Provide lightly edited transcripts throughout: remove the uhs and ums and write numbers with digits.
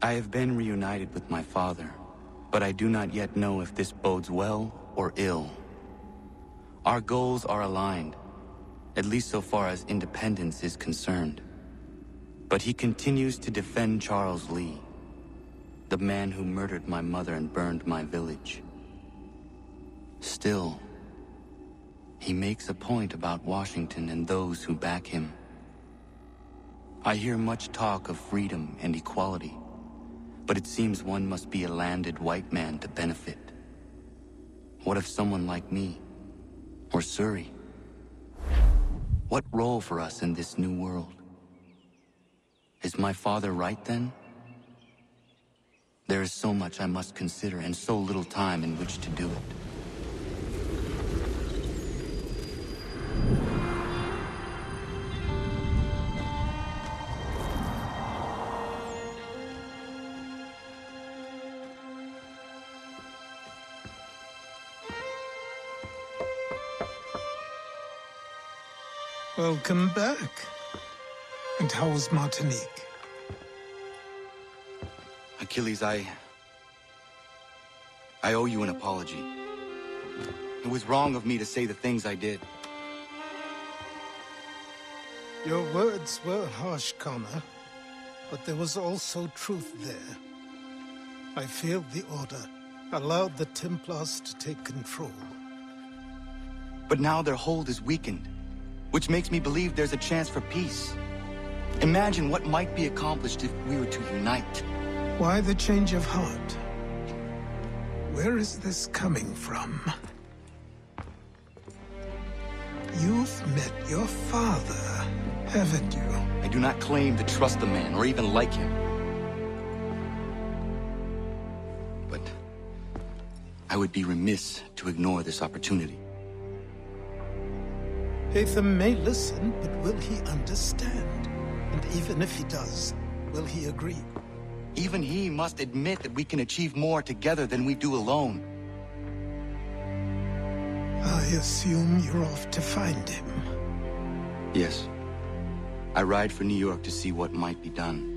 I have been reunited with my father, but I do not yet know if this bodes well or ill. Our goals are aligned, at least so far as independence is concerned. But he continues to defend Charles Lee, the man who murdered my mother and burned my village. Still, he makes a point about Washington and those who back him. I hear much talk of freedom and equality, but it seems one must be a landed white man to benefit. What if someone like me, or Surrey? What role for us in this new world? Is my father right then? There is so much I must consider and so little time in which to do it. Welcome back. And how was Martinique? Achilles, I owe you an apology. It was wrong of me to say the things I did. Your words were harsh, Connor, but there was also truth there. I failed the Order, allowed the Templars to take control. But now their hold is weakened, which makes me believe there's a chance for peace. Imagine what might be accomplished if we were to unite. Why the change of heart? Where is this coming from? You've met your father, haven't you? I do not claim to trust the man or even like him. But I would be remiss to ignore this opportunity. Hatham may listen, but will he understand? And even if he does, will he agree? Even he must admit that we can achieve more together than we do alone. I assume you're off to find him. Yes. I ride for New York to see what might be done.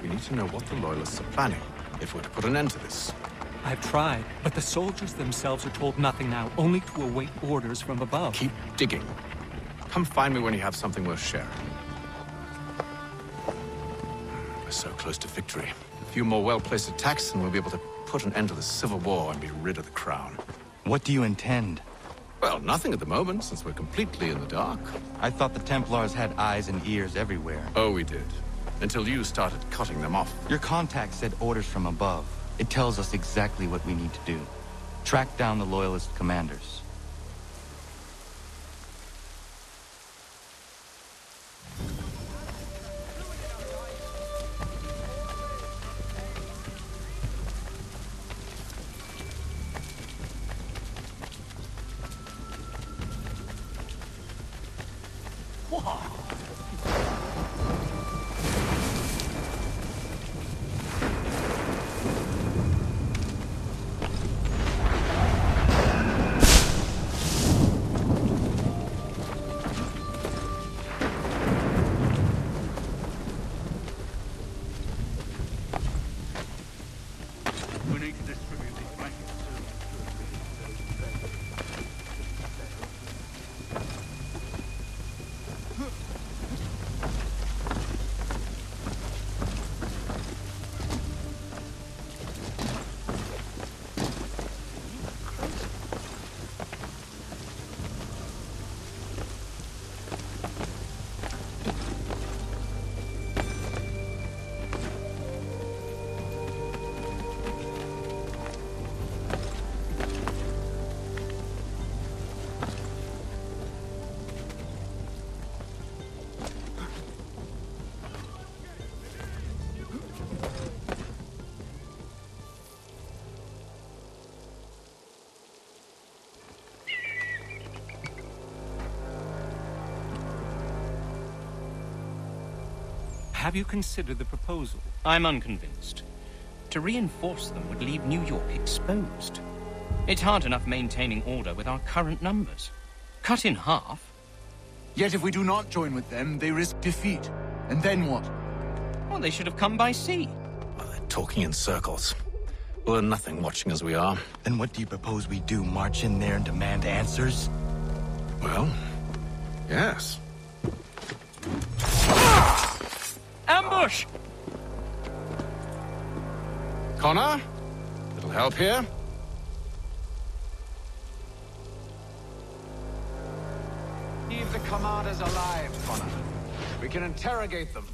We need to know what the Loyalists are planning, if we're to put an end to this. I've tried, but the soldiers themselves are told nothing now, only to await orders from above. Keep digging. Come find me when you have something worth sharing. We're so close to victory. A few more well-placed attacks and we'll be able to put an end to the Civil War and be rid of the Crown. What do you intend? Well, nothing at the moment, since we're completely in the dark. I thought the Templars had eyes and ears everywhere. Oh, we did. Until you started cutting them off. Your contact said orders from above. It tells us exactly what we need to do. Track down the Loyalist commanders. Have you considered the proposal? I'm unconvinced. To reinforce them would leave New York exposed. It's hard enough maintaining order with our current numbers. Cut in half? Yet if we do not join with them, they risk defeat. And then what? Well, they should have come by sea. Well, they're talking in circles. We'll learn nothing watching as we are. Then what do you propose we do? March in there and demand answers? Well, yes. Ambush! Connor? Little help here? Leave the commanders alive, Connor. We can interrogate them.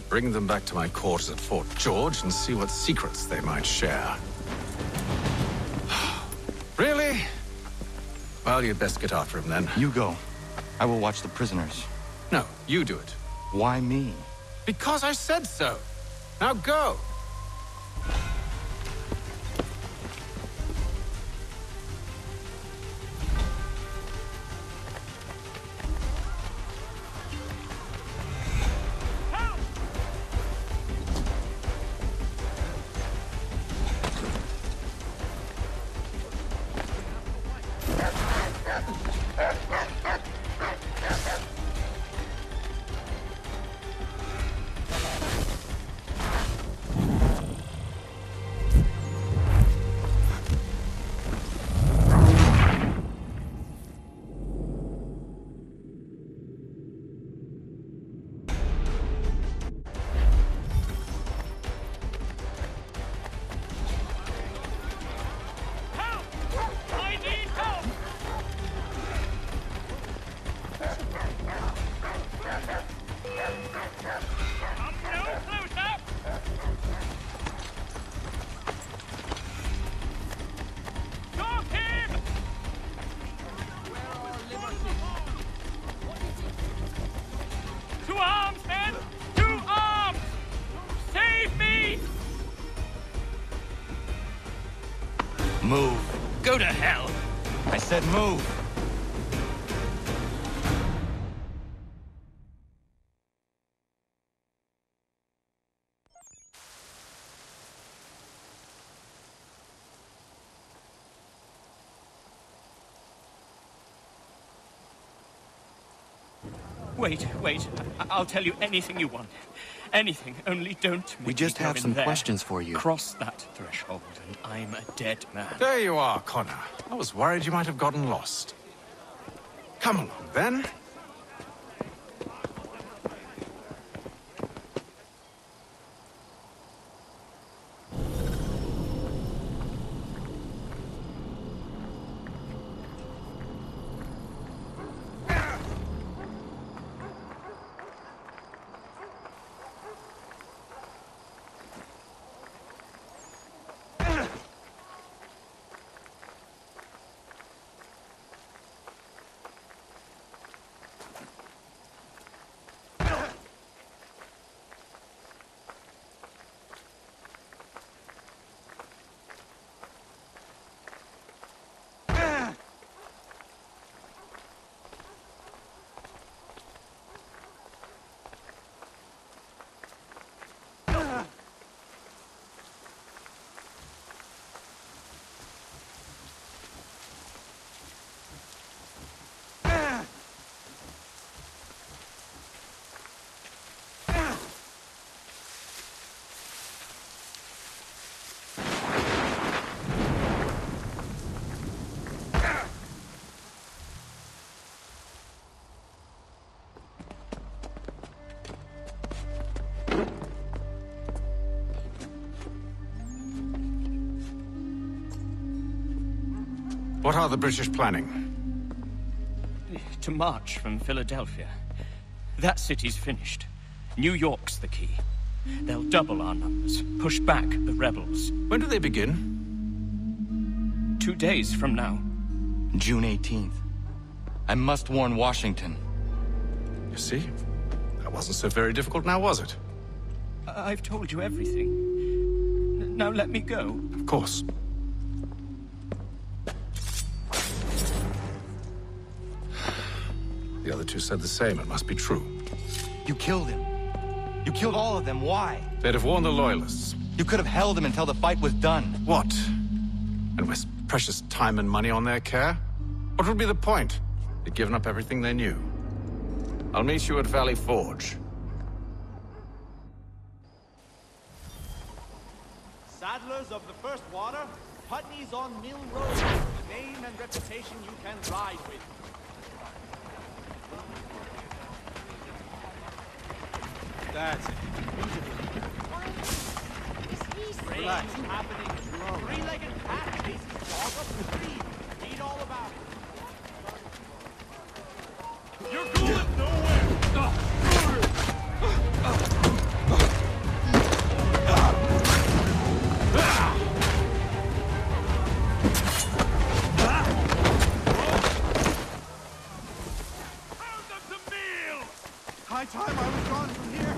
Bring them back to my quarters at Fort George and see what secrets they might share. Really? Well, you'd best get after him then. You go. I will watch the prisoners. No, you do it. Why me? Because I said so. Now go. Move. Go to hell! I said move. Wait. I'll tell you anything you want. Anything, only don't make We just me go have in some there. questions for you. Cross that threshold, and I'm a dead man. There you are, Connor. I was worried you might have gotten lost. Come along, then. What are the British planning? To march from Philadelphia. That city's finished. New York's the key. They'll double our numbers, push back the rebels. When do they begin? 2 days from now. June 18th. I must warn Washington. You see? That wasn't so very difficult now, was it? I've told you everything. Now let me go. Of course. The other two said the same. It must be true. You killed him. You killed all of them. Why? They'd have warned the Loyalists. You could have held him until the fight was done. What? And waste precious time and money on their care? What would be the point? They'd given up everything they knew. I'll meet you at Valley Forge. Saddlers of the First Water, Putney's on Mill Road. Name and reputation you can ride with. That's it. Relax. Happening slow. Three-legged cat chases dog up the street. Read all about it. You're going nowhere! High time I was gone from here.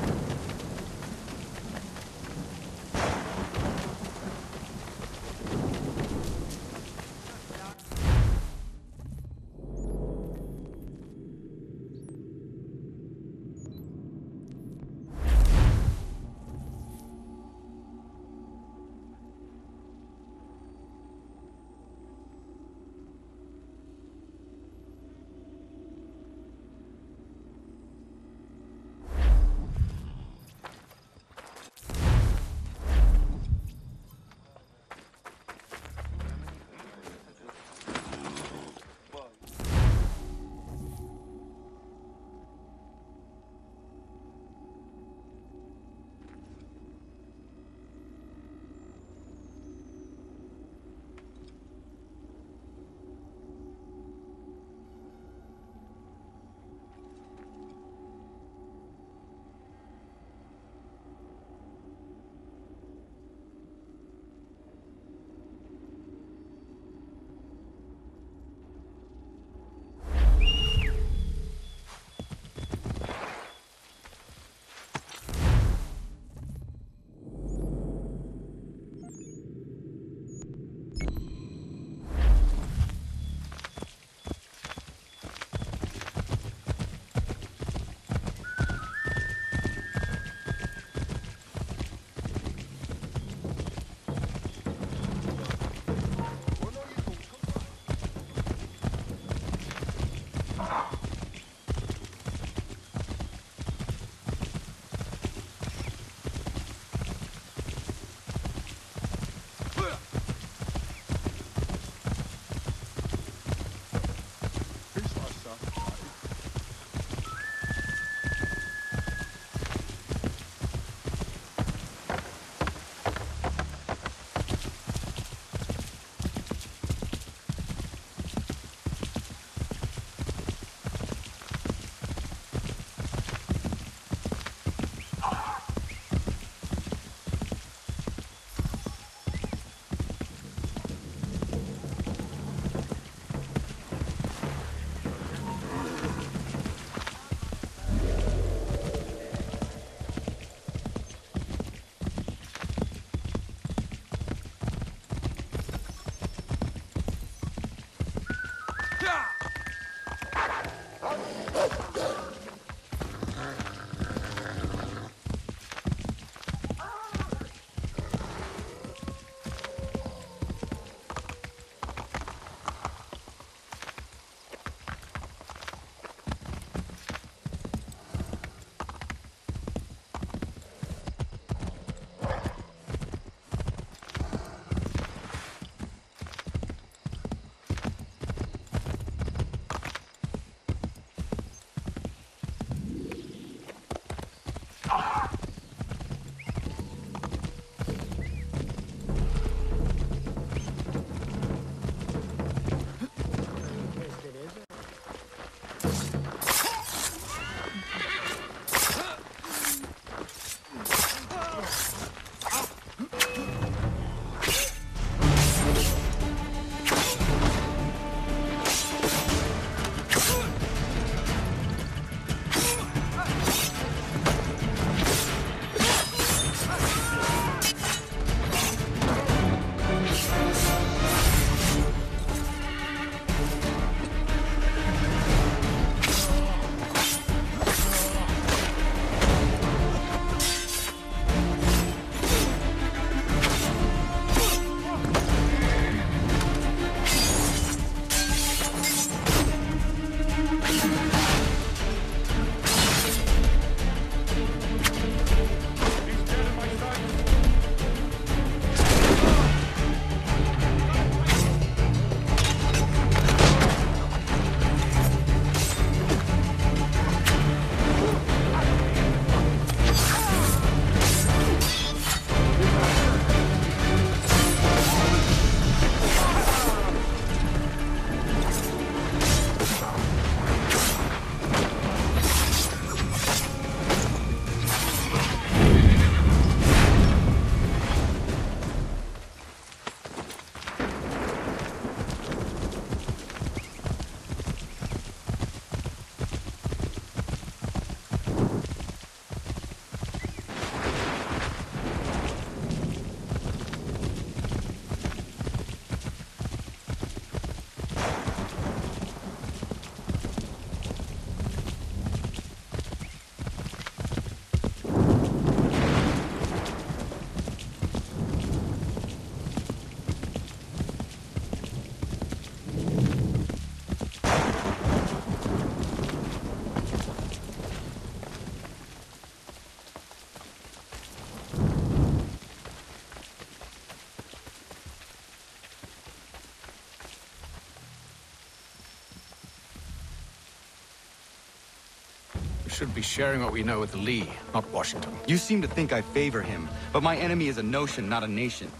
should be sharing what we know with Lee, not Washington. You seem to think I favor him, but my enemy is a notion, not a nation.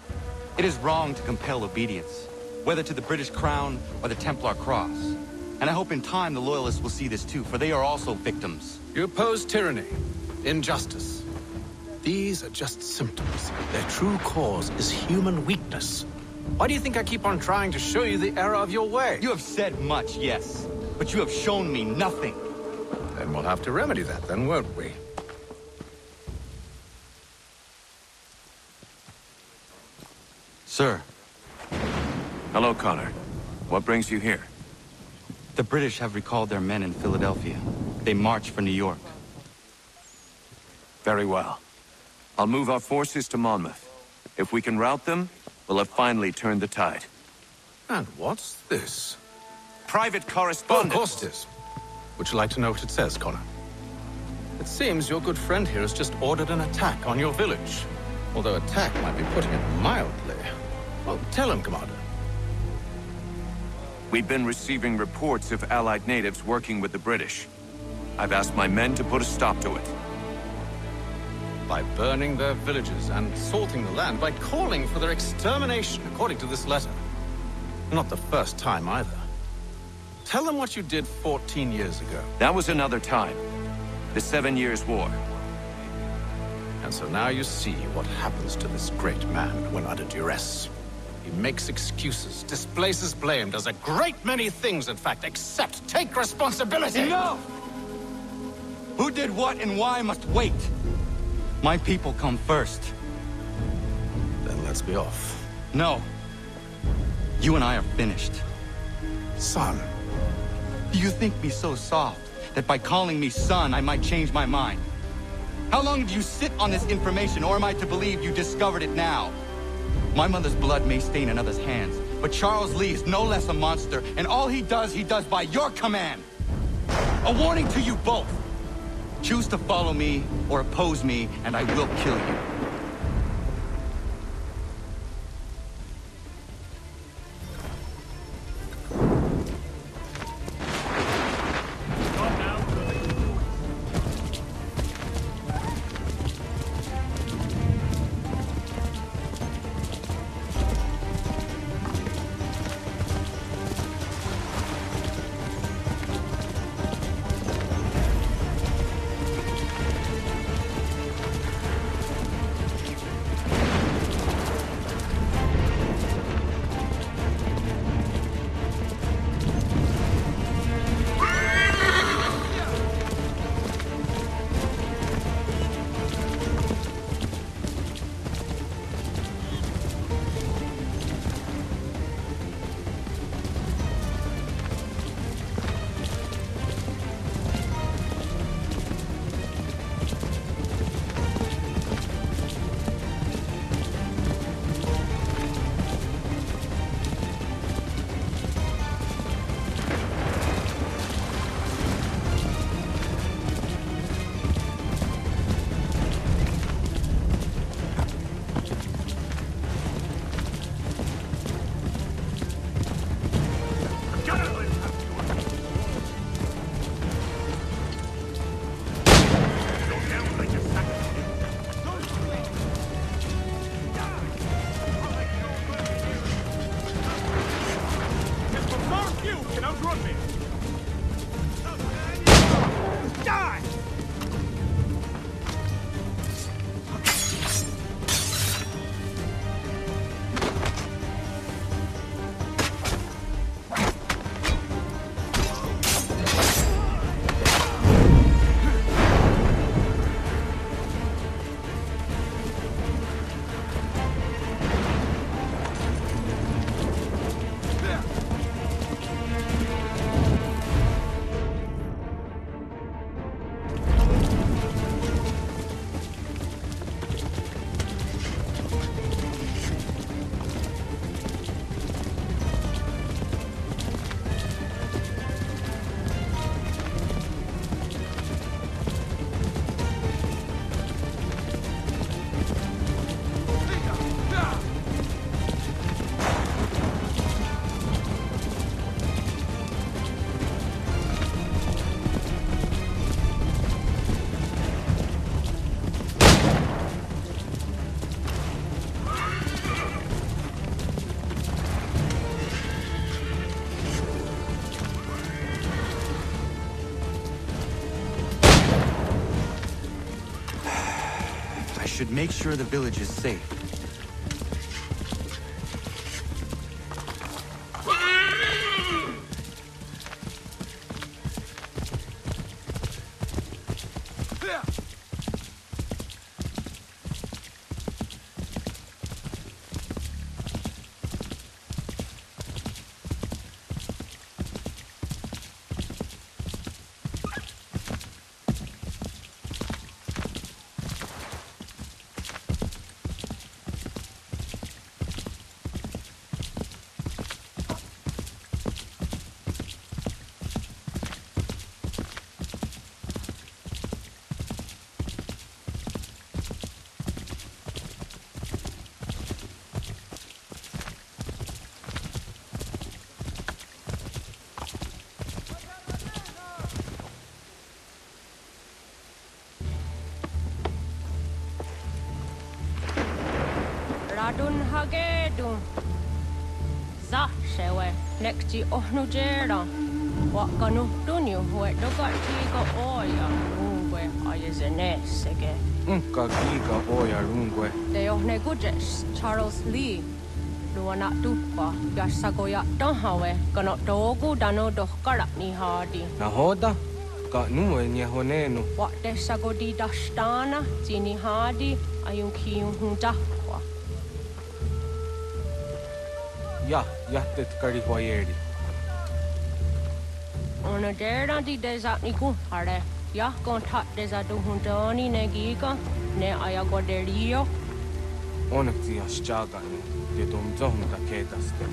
It is wrong to compel obedience, whether to the British Crown or the Templar Cross. And I hope in time the Loyalists will see this too, for they are also victims. You oppose tyranny, injustice. These are just symptoms. Their true cause is human weakness. Why do you think I keep on trying to show you the error of your way? You have said much, yes, but you have shown me nothing. Then we'll have to remedy that, then, won't we? Sir. Hello, Connor. What brings you here? The British have recalled their men in Philadelphia. They march for New York. Very well. I'll move our forces to Monmouth. If we can rout them, we'll have finally turned the tide. And what's this? Private Oh, correspondence. of course it is. Would you like to know what it says, Connor? It seems your good friend here has just ordered an attack on your village. Although attack might be putting it mildly. Well, tell him, Commander. We've been receiving reports of Allied natives working with the British. I've asked my men to put a stop to it. By burning their villages and salting the land, by calling for their extermination, according to this letter. Not the first time, either. Tell them what you did 14 years ago. That was another time. The 7 Years' War. And so now you see what happens to this great man when under duress. He makes excuses, displaces blame, does a great many things, in fact, except take responsibility! Enough! Who did what and why must wait. My people come first. Then let's be off. No. You and I are finished. Son. Do you think me so soft that by calling me son, I might change my mind? How long do you sit on this information, or am I to believe you discovered it now? My mother's blood may stain another's hands, but Charles Lee is no less a monster, and all he does by your command. A warning to you both. Choose to follow me or oppose me, and I will kill you. make sure the village is safe. Ratonhnhak za shewe nekti ohnujera wakanu tunyu huetokati ko oya rungwe ayezenesege Giga oya rungwe de ohne gujes Charles Lee luana tupa yasagoya tahawe kano dogu dano dohkara ni hadi nahoda ka nuwe nyehonenu wakte sagodi dashtana tini hadi ayunkiyun hunta Jättet karihuajeri. On dera di desatniku hare. Ja kontat desaduhuntoni negiga ne ayagoderio. Onneksi jasjagani. Ja tumzohunta kedaste.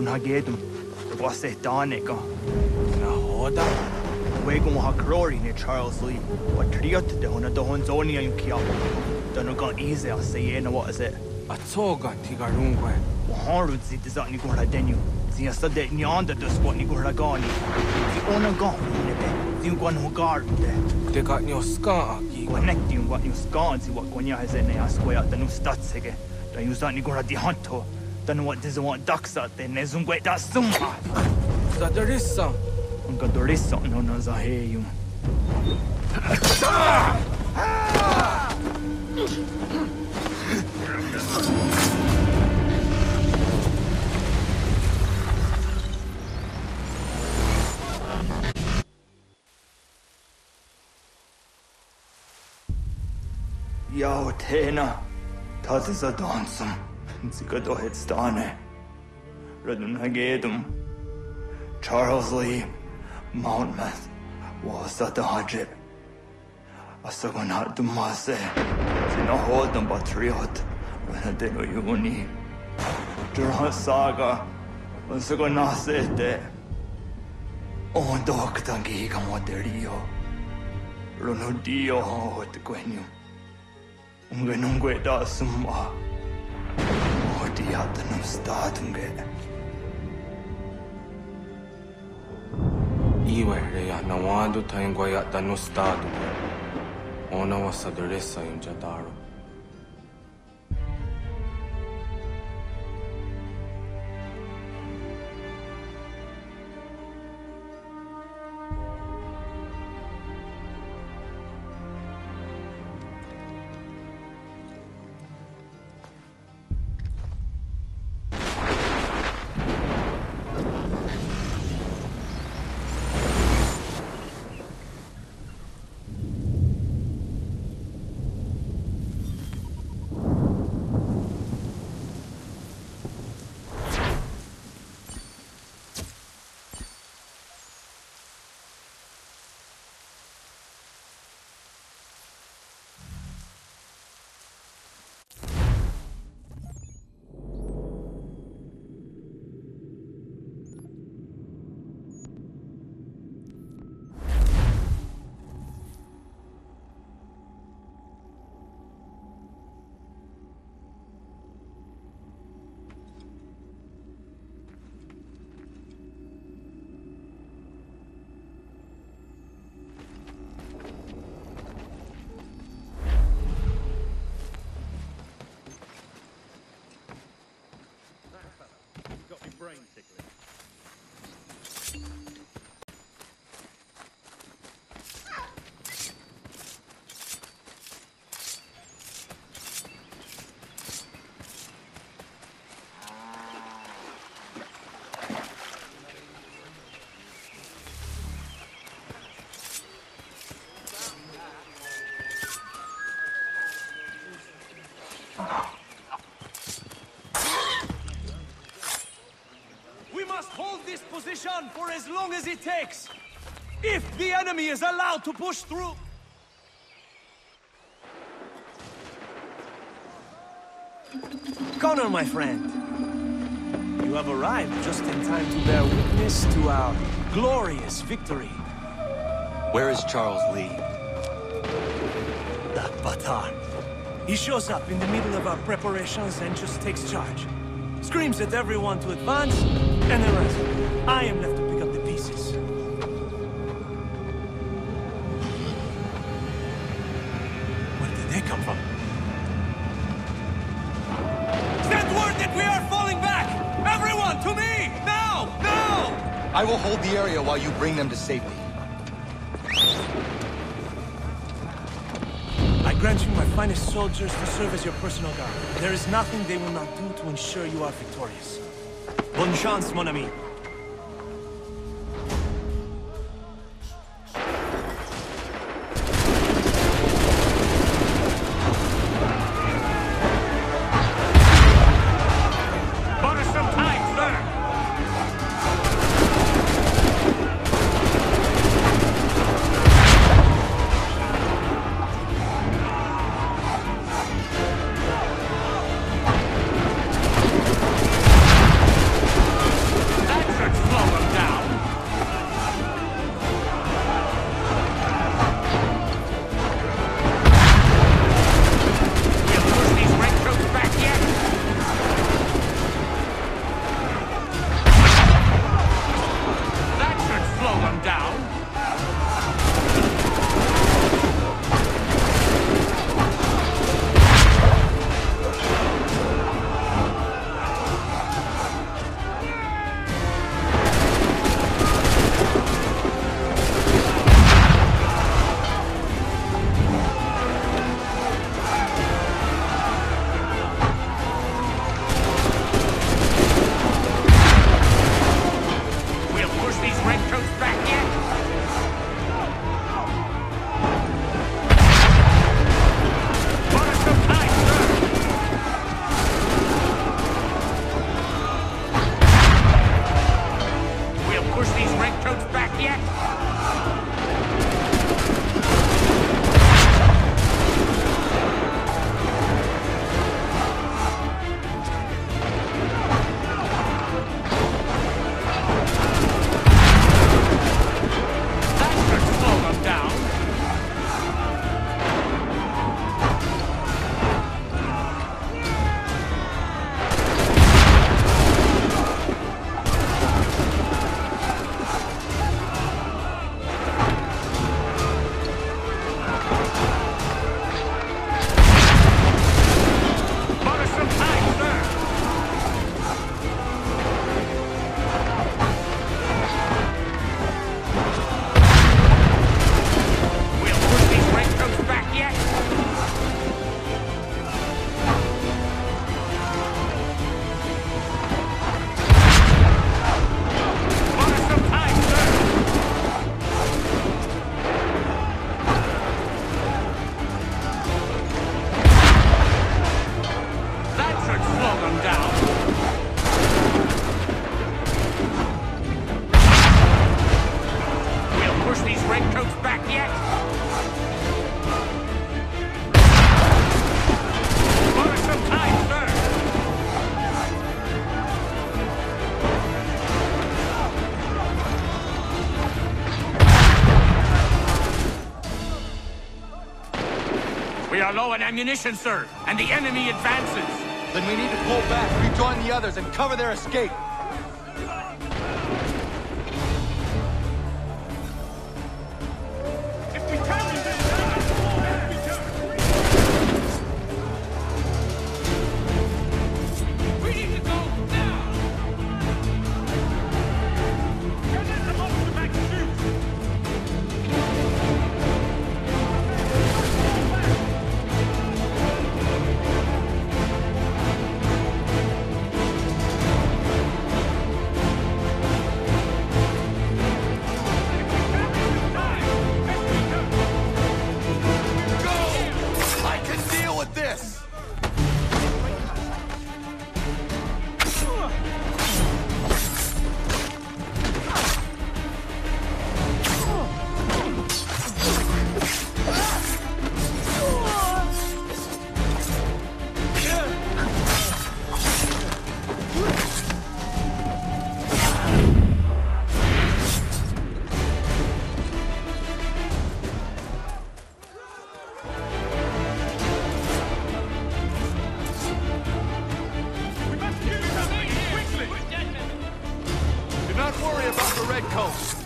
Ratonhnhak was Danica. Nahoda? Wagon ha glory ne Charles Lee. What triot de hona do honzoni and kia. Don't go easy, I say, what is it? A toga tigarungwe. Horrid zit is not Nicola Denu. The Sada Nyanda does what Nicola Gani. The owner gone, the one who guard there. They got your scar. Connecting what you scarred, see what Gonya has in there, square the new stats again. Don't use that Nicola di Hunto. Don't know what doesn't want ducks out there, Nezungwe that summa. That there is some. I'm got there is something on us, I hear you. Yo, Tena, that is a dancing. Zika do hit stane. Ratonhnhak Charles Lee, Monmouth, was at the Hajib. A second had to masse. Sina hold them patriot when I did uni. Durhan Saga, Unsugo nasete. On dok tangi kamoterio. Ronodio hot quenu. Ungenungue da summa. Odiatanum statunge. Iwereya nawadu taingwaya danustadu. Ona wasadresa yunjadaro. This position for as long as it takes. If the enemy is allowed to push through. Connor, my friend. You have arrived just in time to bear witness to our glorious victory. Where is Charles Lee? That batard. He shows up in the middle of our preparations and just takes charge. Screams at everyone to advance, and the rest. I am left to pick up the pieces. Where did they come from? Send word that we are falling back! Everyone, to me! Now! Now! I will hold the area while you bring them to safety. I grant you my finest soldiers to serve as your personal guard. There is nothing they will not do to ensure you are victorious. Bonne chance, mon ami. are low on ammunition, sir, and the enemy advances. Then we need to pull back, rejoin the others, and cover their escape.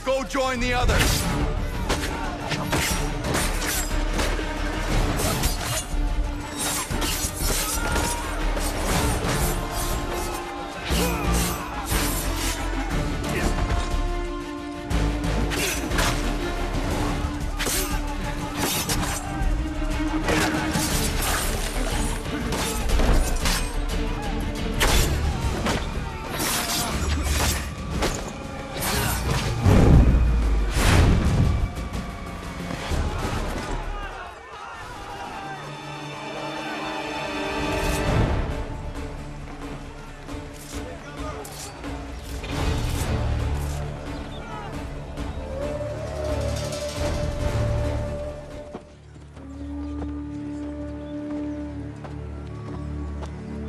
Go join the others!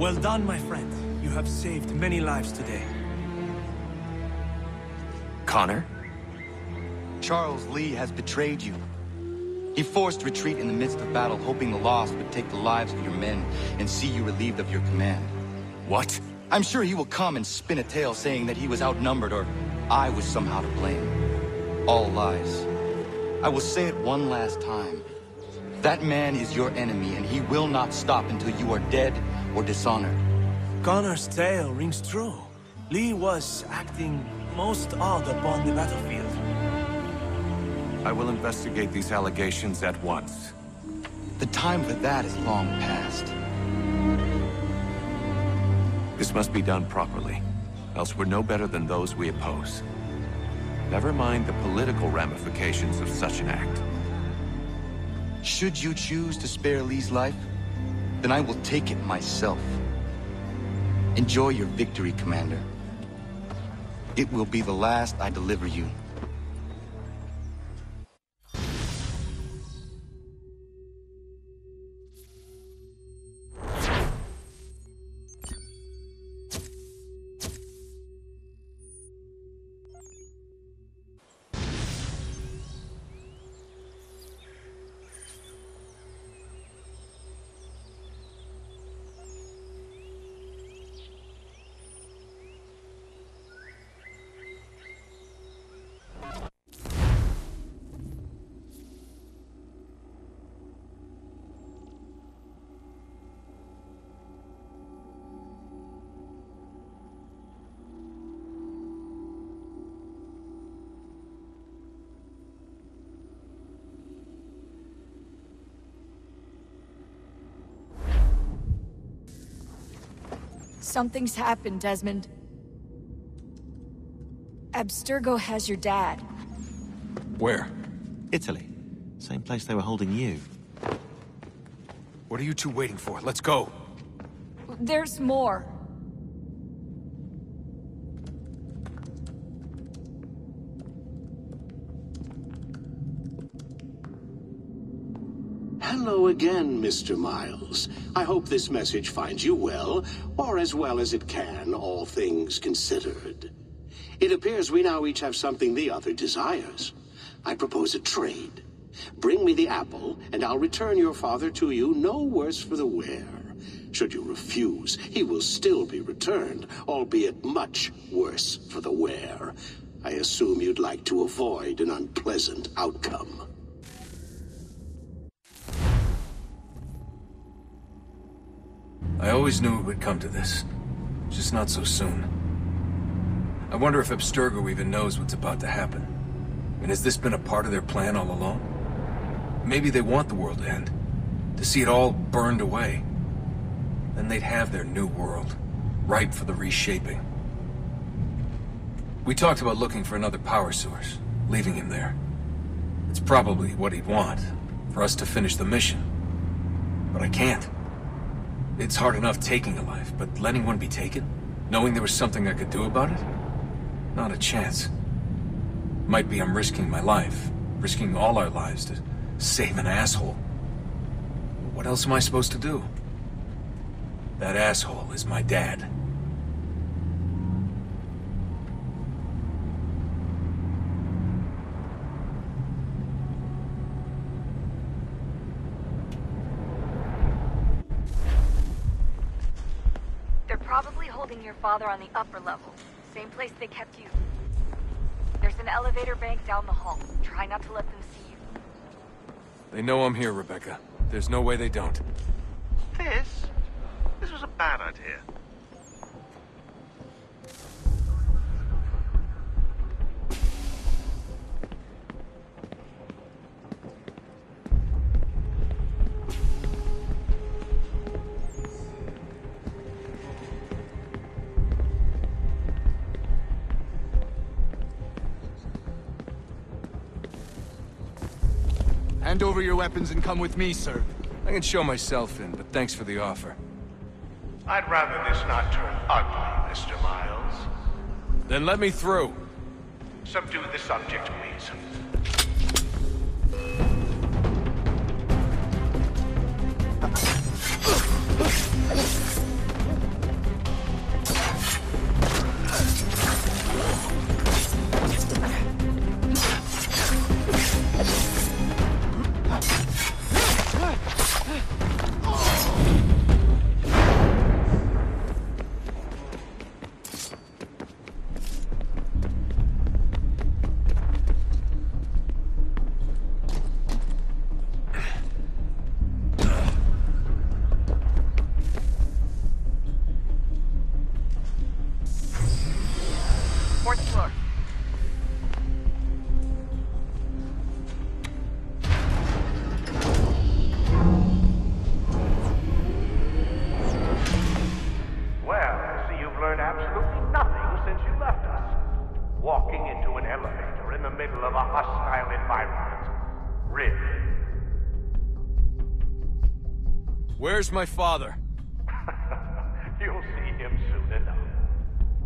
Well done, my friend. You have saved many lives today. Connor? Charles Lee has betrayed you. He forced retreat in the midst of battle, hoping the loss would take the lives of your men and see you relieved of your command. What? I'm sure he will come and spin a tale saying that he was outnumbered or I was somehow to blame. All lies. I will say it one last time. That man is your enemy, and he will not stop until you are dead or dishonored. Connor's tale rings true. Lee was acting most odd upon the battlefield. I will investigate these allegations at once. The time for that is long past. This must be done properly, else we're no better than those we oppose. Never mind the political ramifications of such an act. Should you choose to spare Lee's life, then I will take it myself. Enjoy your victory, Commander. It will be the last I deliver you. Something's happened, Desmond. Abstergo has your dad. Where? Italy. Same place they were holding you. What are you two waiting for? Let's go. There's more. Hello again, Mr. Miles. I hope this message finds you well, or as well as it can, all things considered. It appears we now each have something the other desires. I propose a trade. Bring me the apple, and I'll return your father to you no worse for the wear. Should you refuse, he will still be returned, albeit much worse for the wear. I assume you'd like to avoid an unpleasant outcome. I always knew it would come to this. Just not so soon. I wonder if Abstergo even knows what's about to happen. And has this been a part of their plan all along? Maybe they want the world to end. To see it all burned away. Then they'd have their new world, ripe for the reshaping. We talked about looking for another power source, leaving him there. It's probably what he'd want, for us to finish the mission. But I can't. It's hard enough taking a life, but letting one be taken? Knowing there was something I could do about it? Not a chance. Might be I'm risking my life, risking all our lives to save an asshole. What else am I supposed to do? That asshole is my dad. They're probably holding your father on the upper level. Same place they kept you. There's an elevator bank down the hall. Try not to let them see you. They know I'm here, Rebecca. There's no way they don't. This was a bad idea. Hand over your weapons and come with me, sir. I can show myself in, but thanks for the offer. I'd rather this not turn ugly, Mr. Miles. Then let me through. Subdue the subject, please. Where's my father? You'll see him soon enough.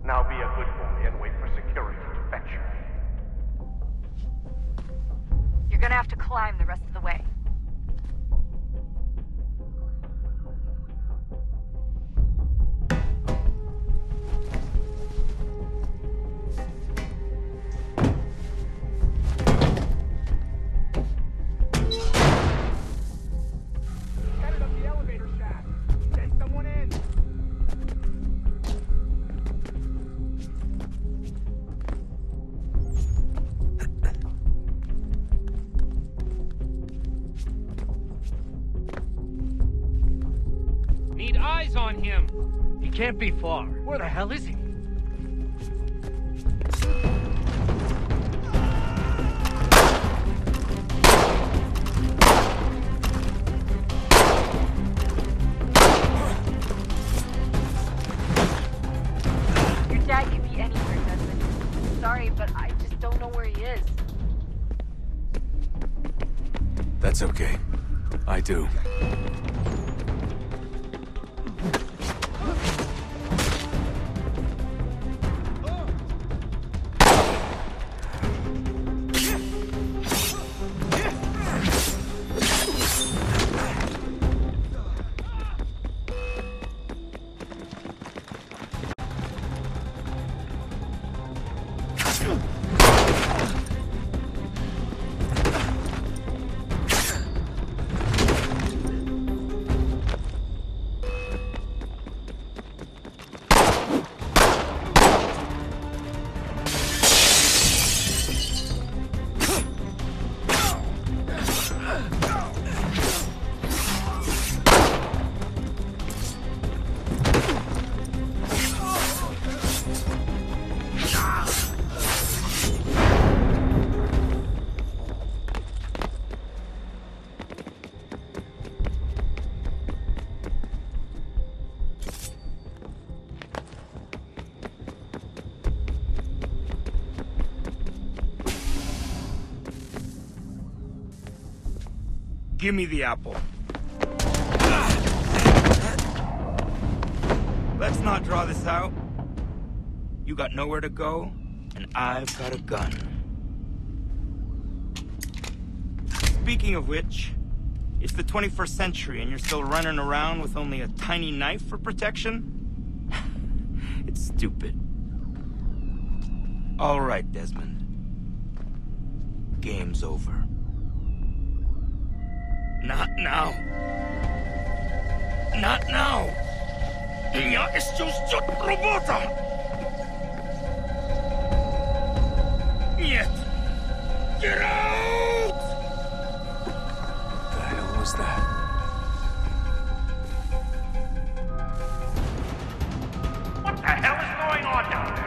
Now be a good boy and wait for security to fetch you. You're gonna have to climb the rest of the way. Need eyes on him. He can't be far. Where the hell is he? Your dad could be anywhere, Desmond. Sorry, but I just don't know where he is. That's okay. I do. Give me the apple. Let's not draw this out. You got nowhere to go, and I've got a gun. Speaking of which, it's the 21st century and you're still running around with only a tiny knife for protection? It's stupid. All right, Desmond. Game's over. Not now. Not now. Я еще ждет работа. Нет. Get out! What the hell was that? What the hell is going on down there?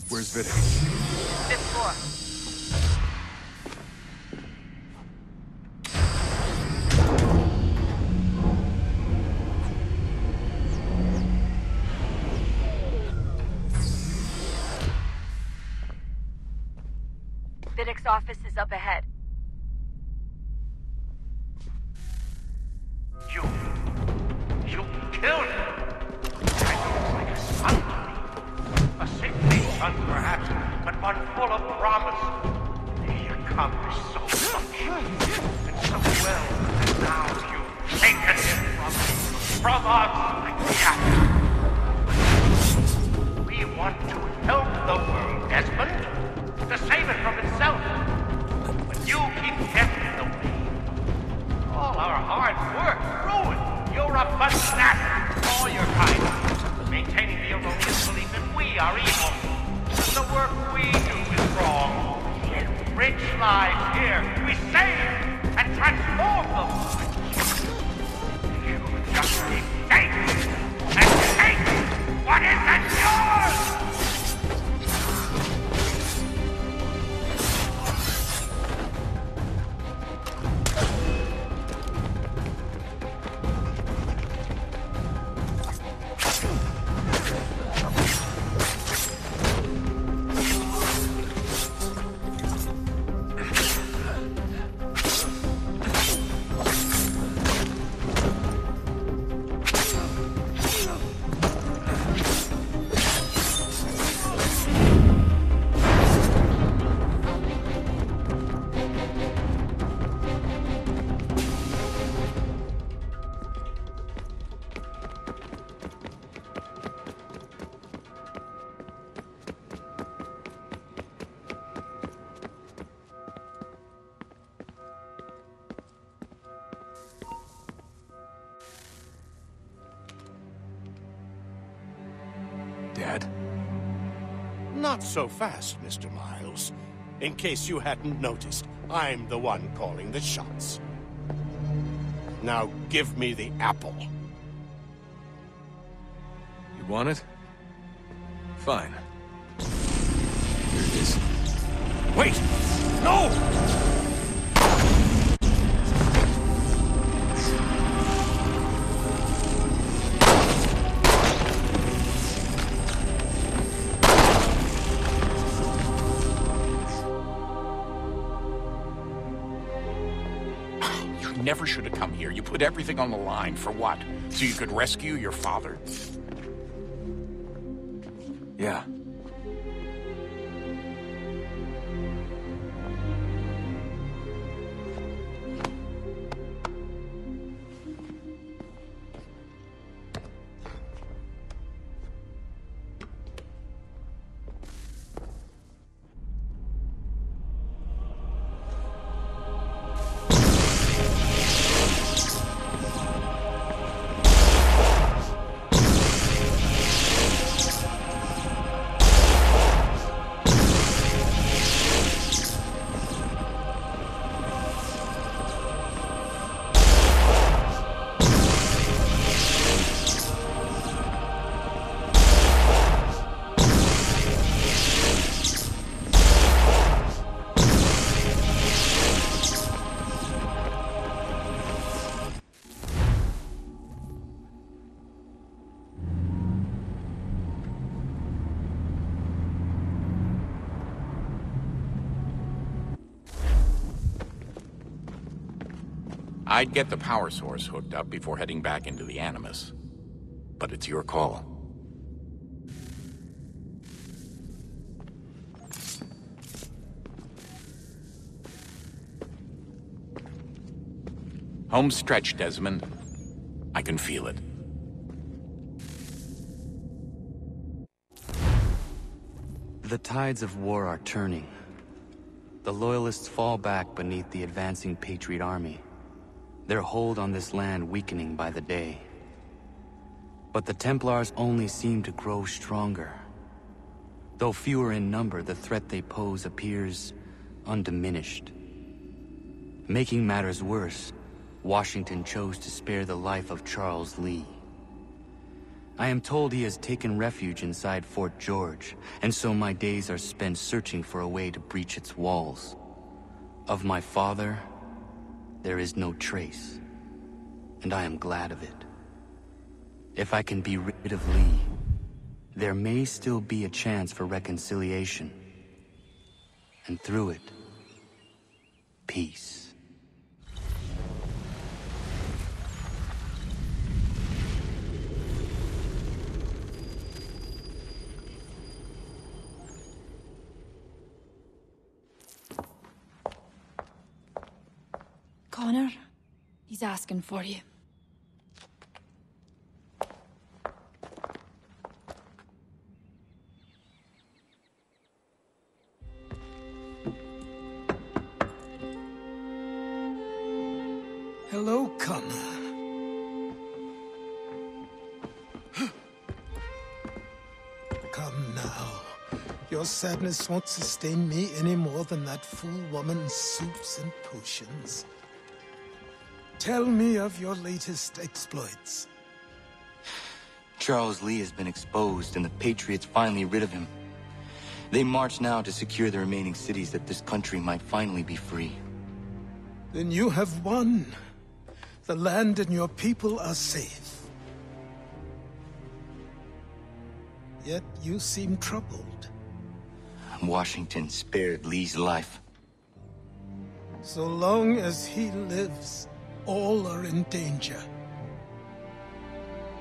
Where's Vidic? Fifth floor. Vidic's office is up ahead. You killed him! That looks like a son to me. A sickly son, perhaps, but one full of promise. He accomplished so much, and so well, and now you've taken him from us. We want to help the world, Desmond, to save it from itself. But you keep getting in the way. All our hard work ruined. You're a bastard. All your kind, maintaining the erroneous belief that we are evil. The work we do is wrong. Enrich lives here. We save and transform them. You just keep taking and taking what isn't yours. Dad? Not so fast, Mr. Miles. In case you hadn't noticed, I'm the one calling the shots. Now give me the apple. You want it? Fine. Here it is. Wait! No! You never should have come here. You put everything on the line. For what? So you could rescue your father? Yeah. I'd get the power source hooked up before heading back into the Animus. But it's your call. Home stretch, Desmond. I can feel it. The tides of war are turning. The Loyalists fall back beneath the advancing Patriot army, their hold on this land weakening by the day. But the Templars only seem to grow stronger. Though fewer in number, the threat they pose appears undiminished. Making matters worse, Washington chose to spare the life of Charles Lee. I am told he has taken refuge inside Fort George, and so my days are spent searching for a way to breach its walls. Of my father, there is no trace, and I am glad of it. If I can be rid of Lee, there may still be a chance for reconciliation. And through it, peace. Connor, he's asking for you. Hello, Connor. Come now. Your sadness won't sustain me any more than that fool woman's soups and potions. Tell me of your latest exploits. Charles Lee has been exposed, and the Patriots finally rid of him. They march now to secure the remaining cities that this country might finally be free. Then you have won. The land and your people are safe. Yet you seem troubled. Washington spared Lee's life. So long as he lives, all are in danger.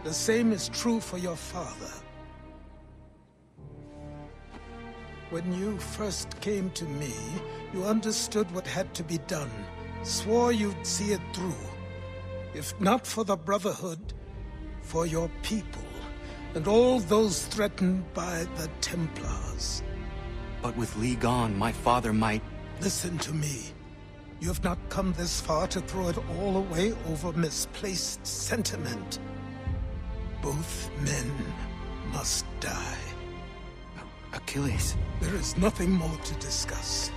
The same is true for your father. When you first came to me, you understood what had to be done, swore you'd see it through. If not for the Brotherhood, for your people, and all those threatened by the Templars. But with Lee gone, my father might... Listen to me. You have not come this far to throw it all away over misplaced sentiment. Both men must die. Achilles. There is nothing more to discuss.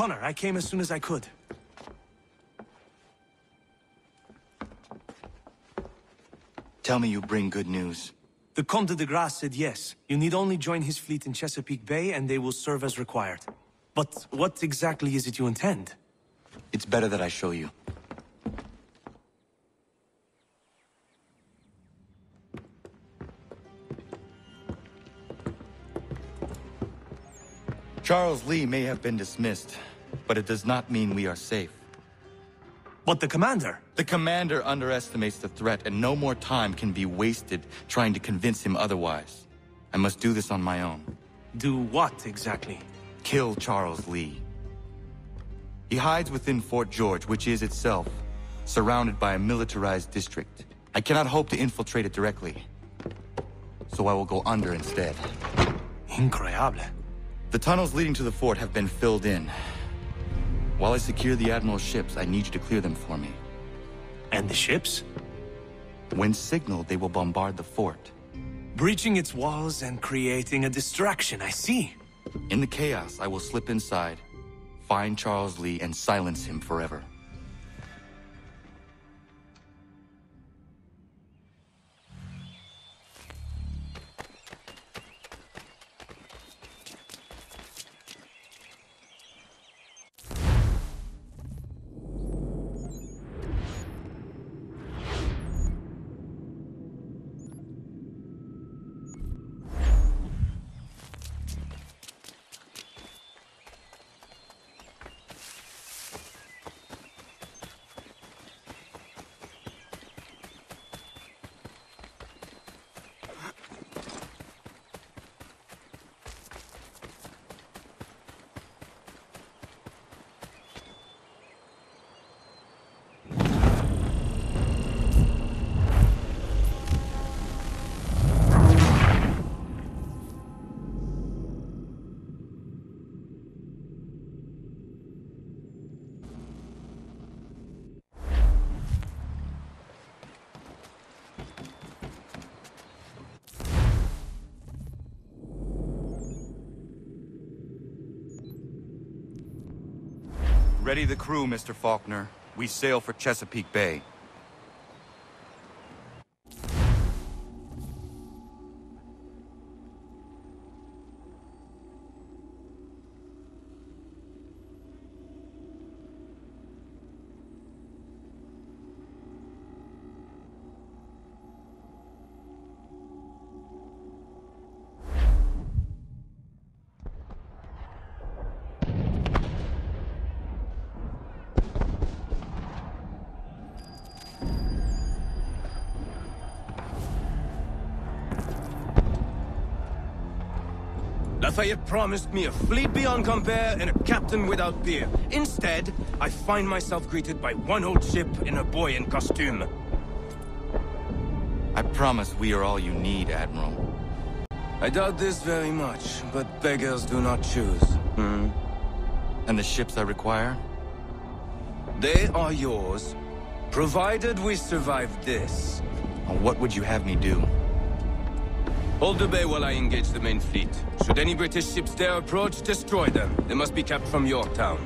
Connor, I came as soon as I could. Tell me you bring good news. The Comte de Grasse said yes. You need only join his fleet in Chesapeake Bay and they will serve as required. But what exactly is it you intend? It's better that I show you. Charles Lee may have been dismissed, but it does not mean we are safe. But the commander? The commander underestimates the threat, and no more time can be wasted trying to convince him otherwise. I must do this on my own. Do what, exactly? Kill Charles Lee. He hides within Fort George, which is itself surrounded by a militarized district. I cannot hope to infiltrate it directly, so I will go under instead. Incroyable. The tunnels leading to the fort have been filled in. While I secure the Admiral's ships, I need you to clear them for me. And the ships? When signaled, they will bombard the fort. Breaching its walls and creating a distraction, I see. In the chaos, I will slip inside, find Charles Lee, and silence him forever. Ready the crew, Mr. Faulkner. We sail for Chesapeake Bay. Lafayette promised me a fleet beyond compare and a captain without peer. Instead, I find myself greeted by one old ship and a boy in costume. I promise we are all you need, Admiral. I doubt this very much, but beggars do not choose. And the ships I require? They are yours, provided we survive this. What would you have me do? Hold the bay while I engage the main fleet. Should any British ships dare approach, destroy them. They must be kept from Yorktown.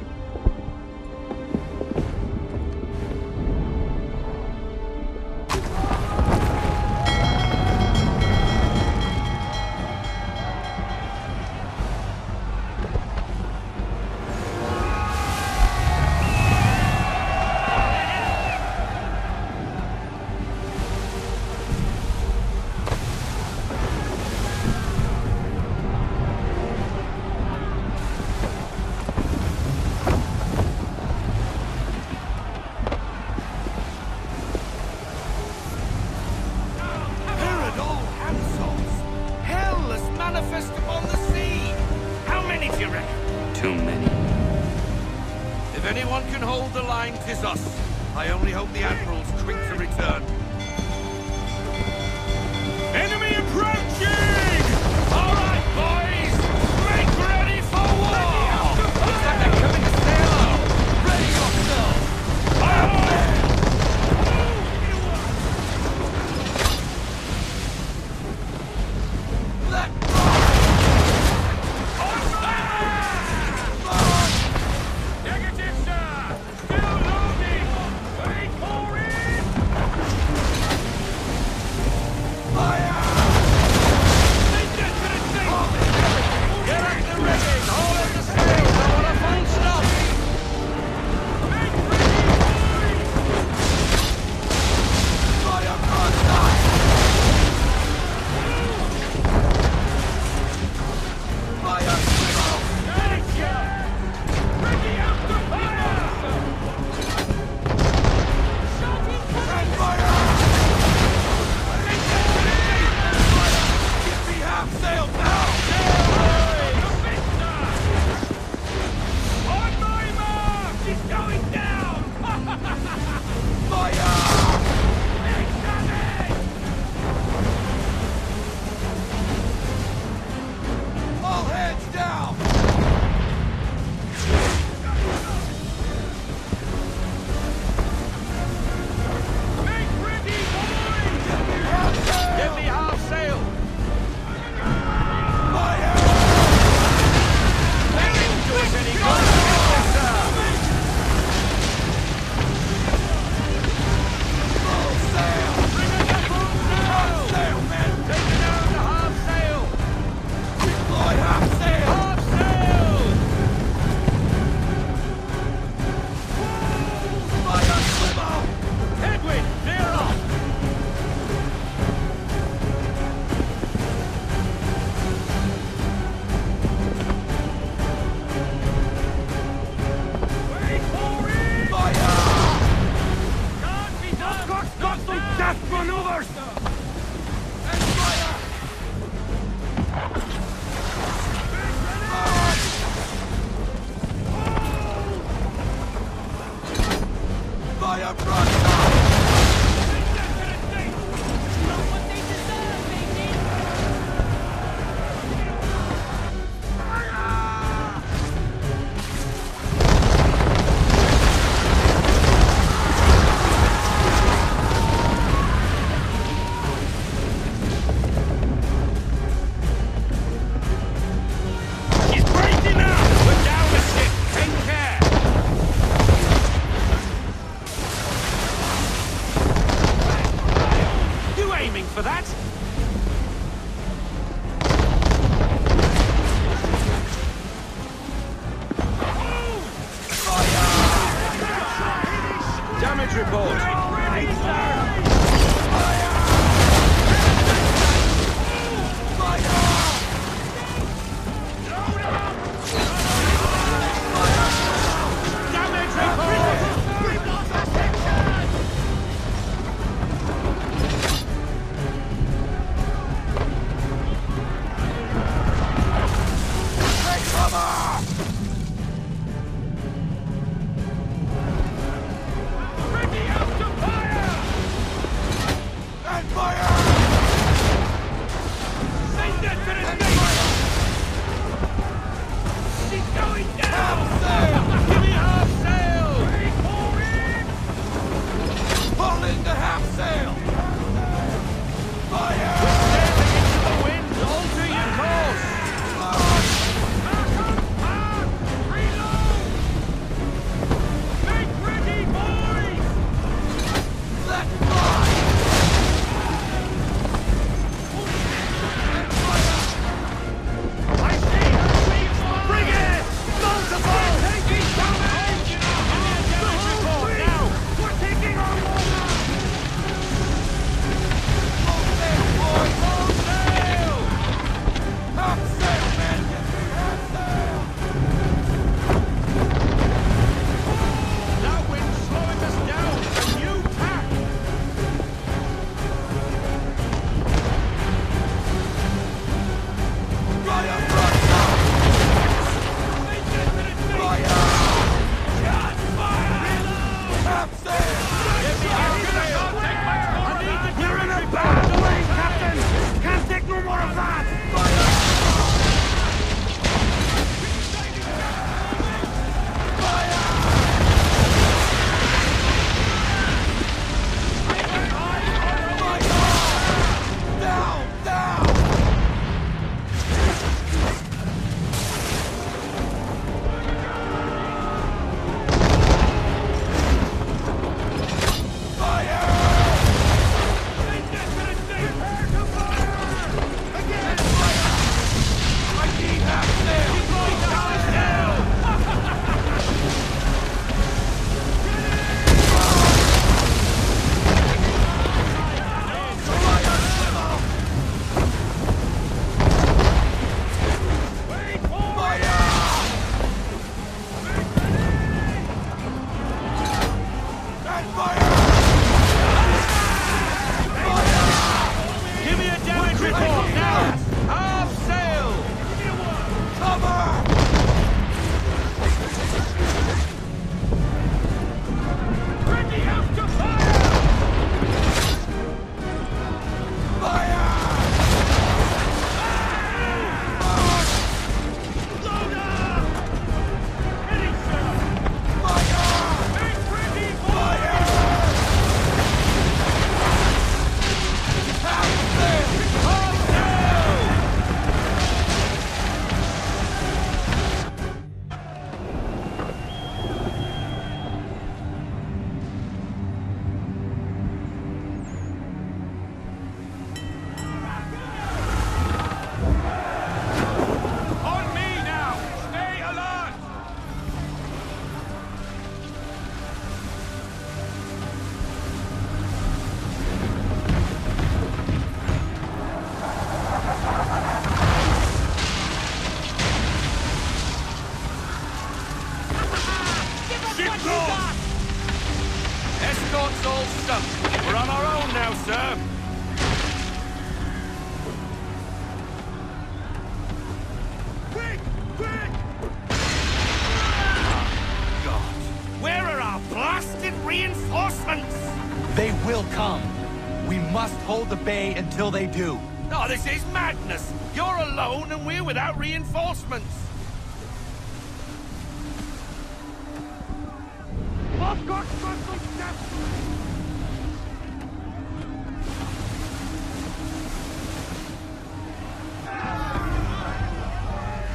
Fast maneuvers! And fire! Fire front! For that? Damage report! come. We must hold the bay until they do. Oh, this is madness! You're alone and we're without reinforcements! I've got something desperate!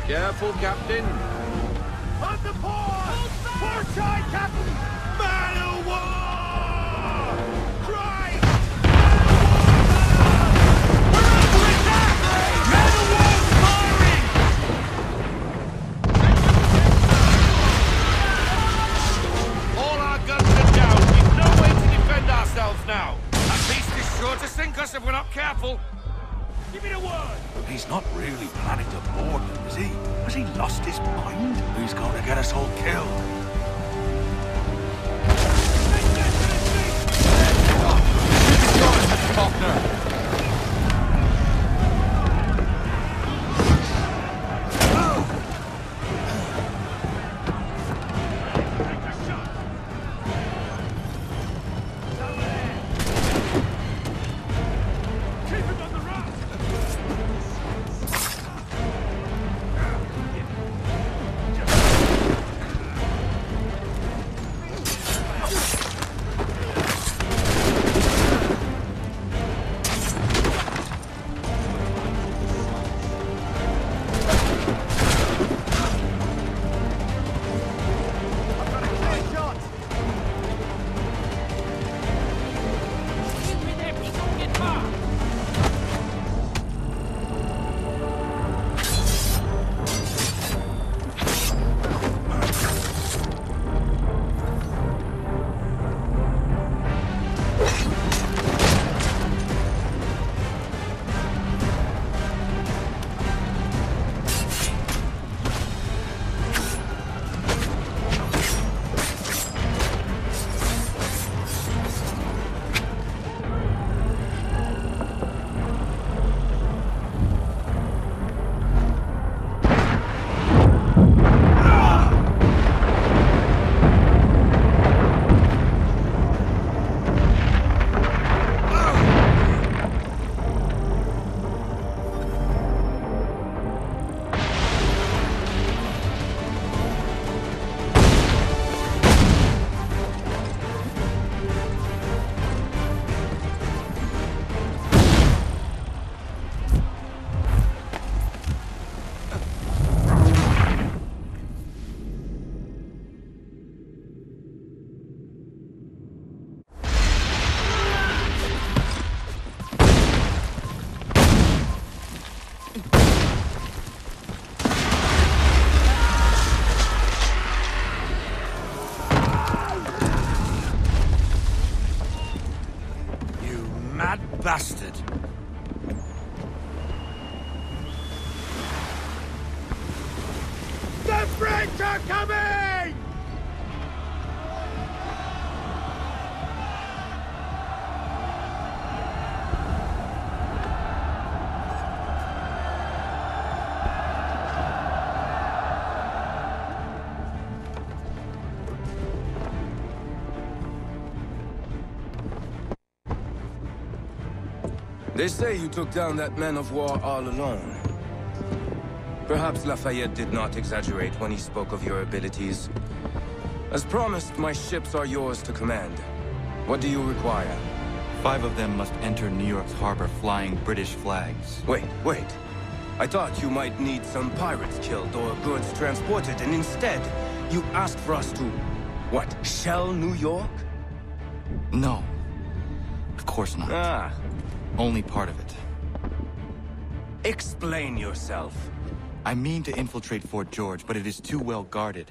Careful, Captain. On the port! Port side, Captain! Man of war! Drive! We're under attack! Man of war's firing! All our guns are down. We've no way to defend ourselves now. That beast is sure to sink us if we're not careful. Give me the word! He's not really planning to board them, is he? Has he lost his mind? He's going to get us all killed. Faulkner! Bastard! The French are coming! They say you took down that man of war all alone. Perhaps Lafayette did not exaggerate when he spoke of your abilities. As promised, my ships are yours to command. What do you require? 5 of them must enter New York's harbor flying British flags. Wait. I thought you might need some pirates killed or goods transported, and instead, you asked for us to, what, shell New York? No. Of course not. Ah. Only part of it. Explain yourself. I mean to infiltrate Fort George, but it is too well guarded.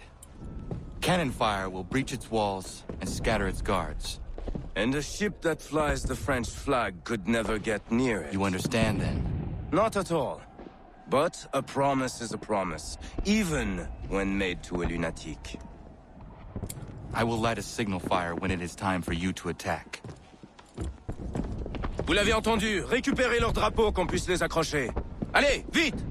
Cannon fire will breach its walls and scatter its guards. And a ship that flies the French flag could never get near it. You understand, then? Not at all. But a promise is a promise, even when made to a lunatic. I will light a signal fire when it is time for you to attack. Vous l'avez entendu, récupérez leurs drapeaux qu'on puisse les accrocher. Allez, vite!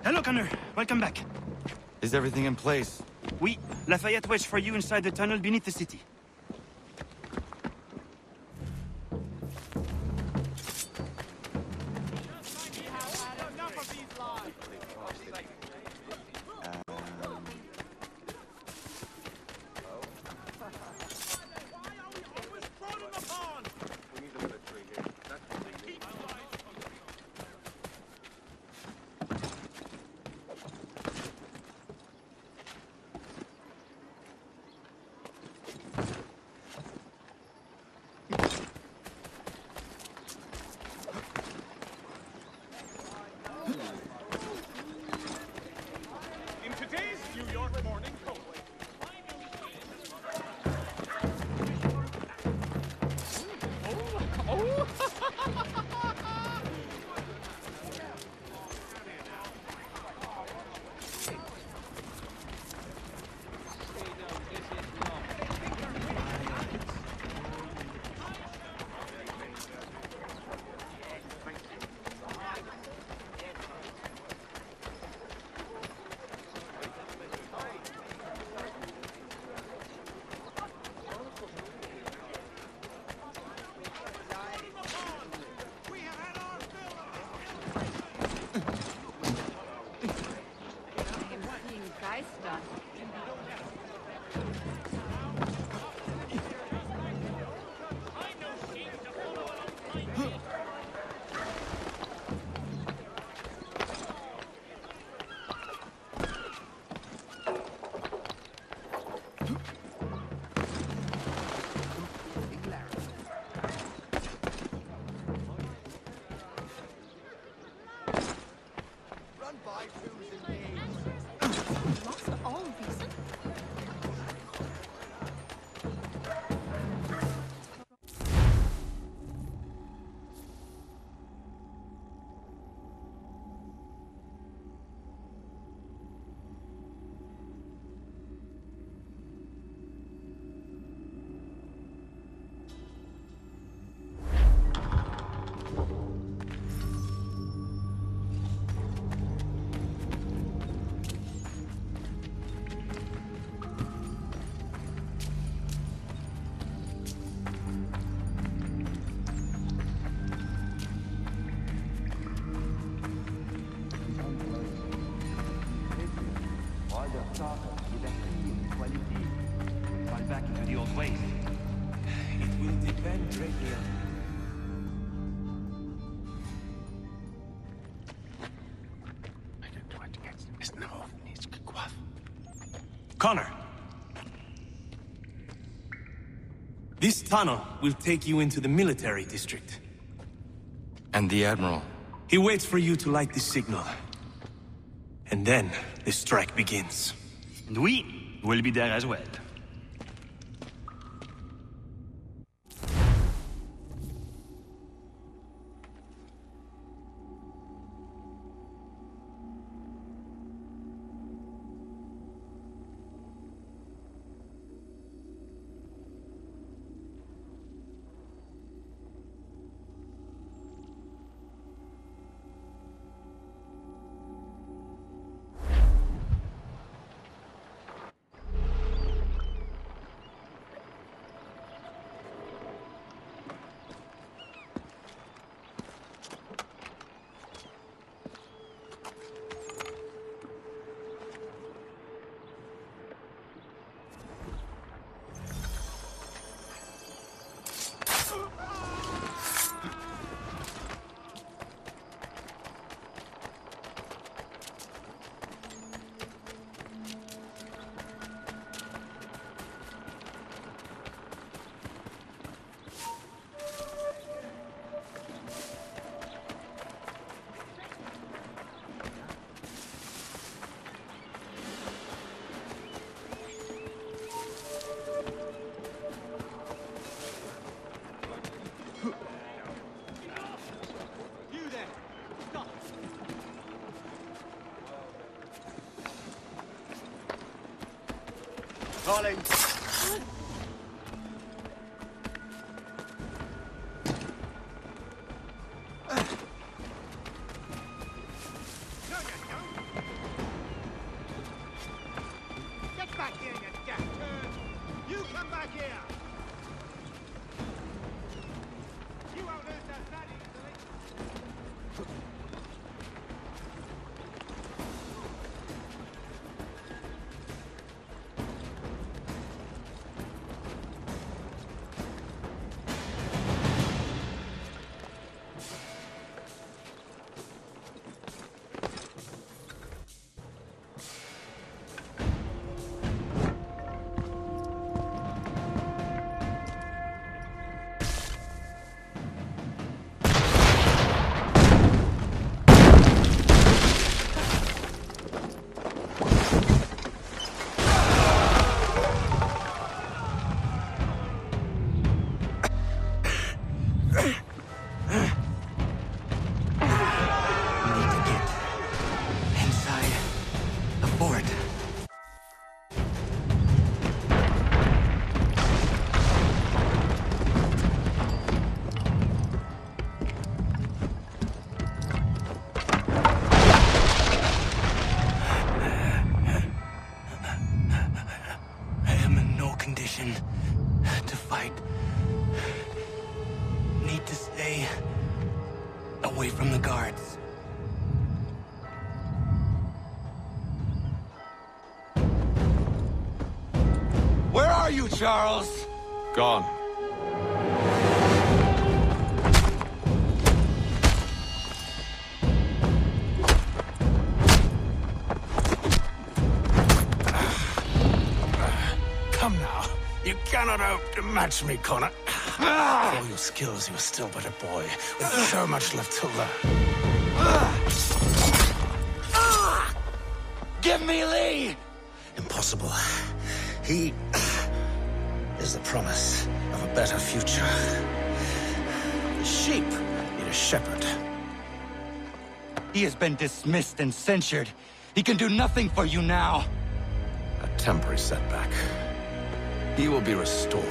Hello, Connor. Welcome back. Is everything in place? Oui. Lafayette waits for you inside the tunnel beneath the city. Back into the old ways. It will depend greatly on... Connor! This tunnel will take you into the military district. And the Admiral? He waits for you to light the signal. And then the strike begins. And we will be there as well. Calling. back here! You won't lose that easily. To fight. Need to stay away from the guards. Where are you, Charles? Gone. Come now. You cannot hope to match me, Connor. For all your skills, you are still but a boy, with so much left to learn. Give me Lee! Impossible. He is the promise of a better future. The sheep need a shepherd. He has been dismissed and censured. He can do nothing for you now. A temporary setback. He will be restored.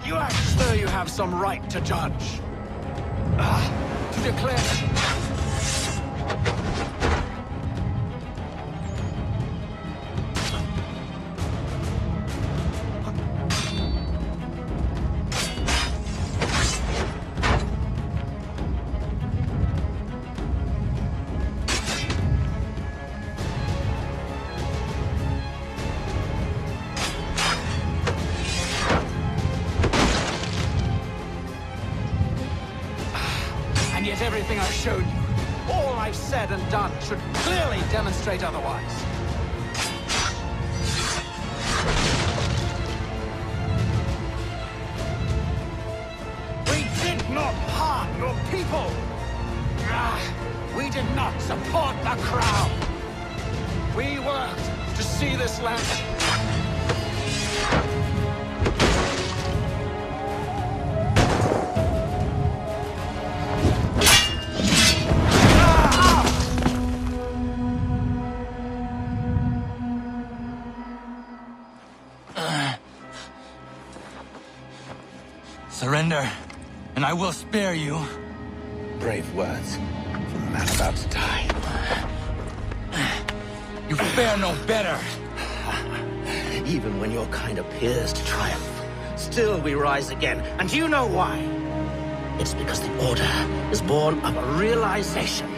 You act as though you have some right to judge. To declare... And yet everything I've shown you, all I've said and done, should clearly demonstrate otherwise. We did not harm your people! We did not support the crown! We worked to see this land... Surrender, and I will spare you. Brave words from a man about to die. You fare no better. Even when your kind appears to triumph, still we rise again. And you know why? It's because the Order is born of a realization.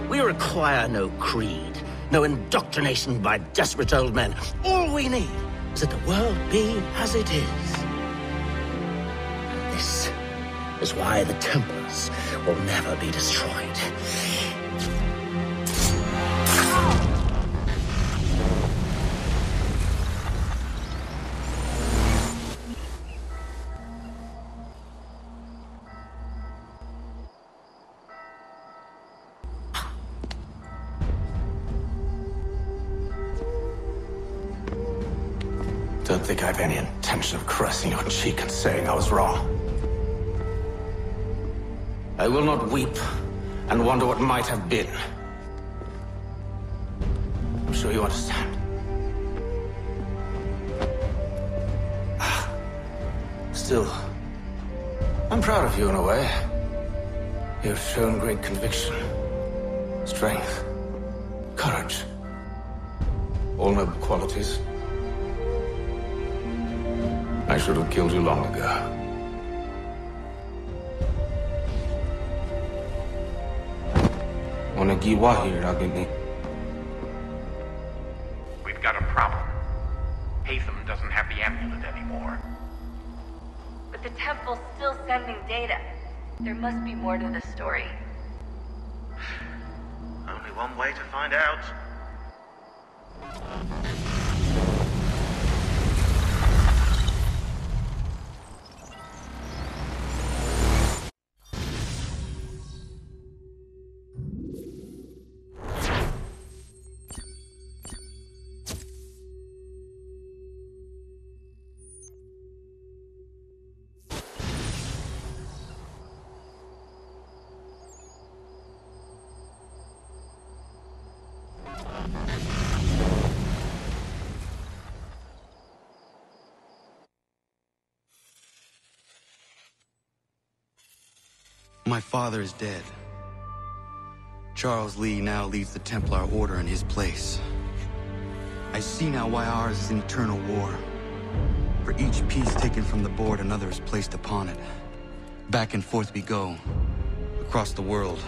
We require no creed, no indoctrination by desperate old men. All we need is that the world be as it is. This is why the Templars will never be destroyed. Don't think I have any intention of caressing your cheek and saying I was wrong. I will not weep and wonder what might have been. I'm sure you understand. Still, I'm proud of you in a way. You have shown great conviction, strength, courage. All noble qualities. I should have killed you long ago. We've got a problem. Haytham doesn't have the amulet anymore. But the temple's still sending data. There must be more to the story. Only one way to find out. My father is dead. Charles Lee now leads the Templar Order in his place. I see now why ours is an eternal war. For each piece taken from the board, another is placed upon it. Back and forth we go. Across the world.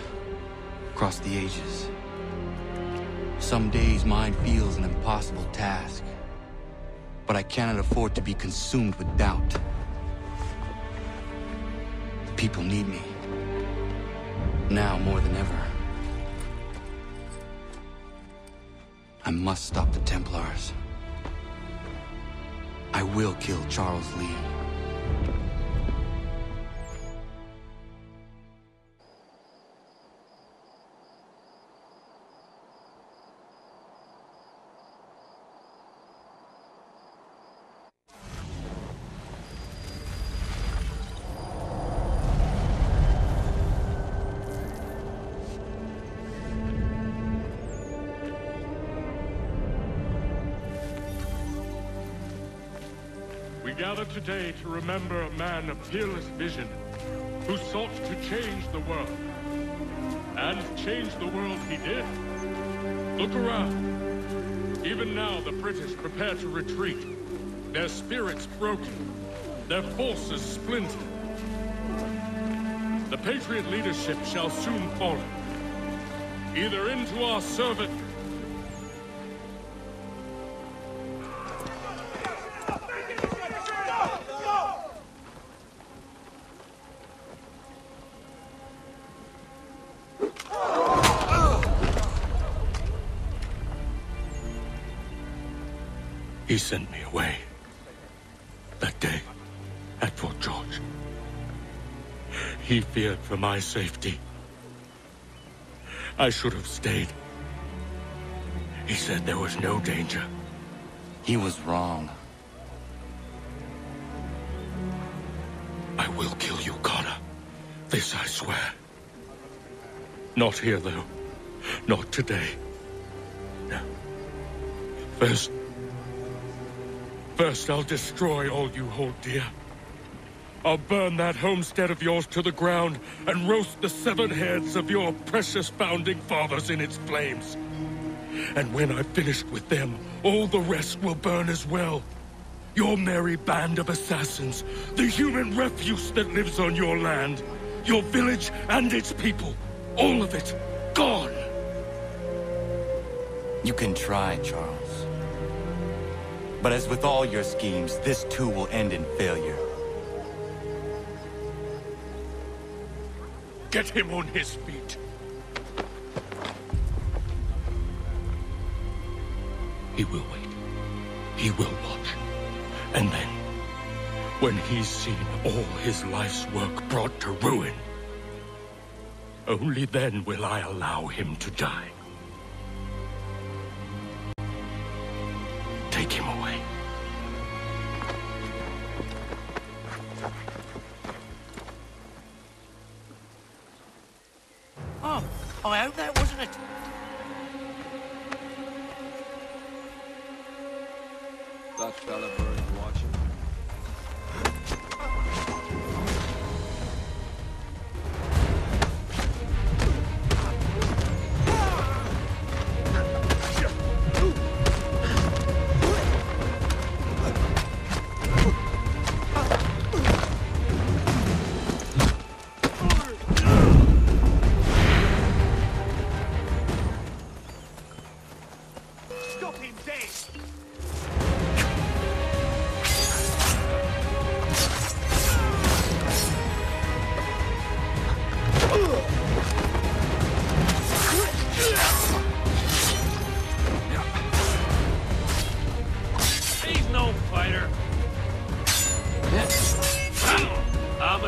Across the ages. Some days mine feels an impossible task. But I cannot afford to be consumed with doubt. The people need me. Now more than ever. I must stop the Templars. I will kill Charles Lee. Gathered today to remember a man of fearless vision who sought to change the world. And change the world he did. Look around. Even now the British prepare to retreat. Their spirits broken. Their forces splintered. The Patriot leadership shall soon fall. Either into our service. He sent me away. That day, at Fort George. He feared for my safety. I should have stayed. He said there was no danger. He was wrong. I will kill you, Connor. This I swear. Not here, though. Not today. No. First, I'll destroy all you hold dear. I'll burn that homestead of yours to the ground and roast the severed heads of your precious founding fathers in its flames. And when I've finished with them, all the rest will burn as well. Your merry band of assassins, the human refuse that lives on your land, your village and its people, all of it, gone. You can try, Charles. But as with all your schemes, this too will end in failure. Get him on his feet. He will wait. He will watch. And then, when he's seen all his life's work brought to ruin, only then will I allow him to die. Take him away. Oh, I hope that wasn't it. That fella bird watching.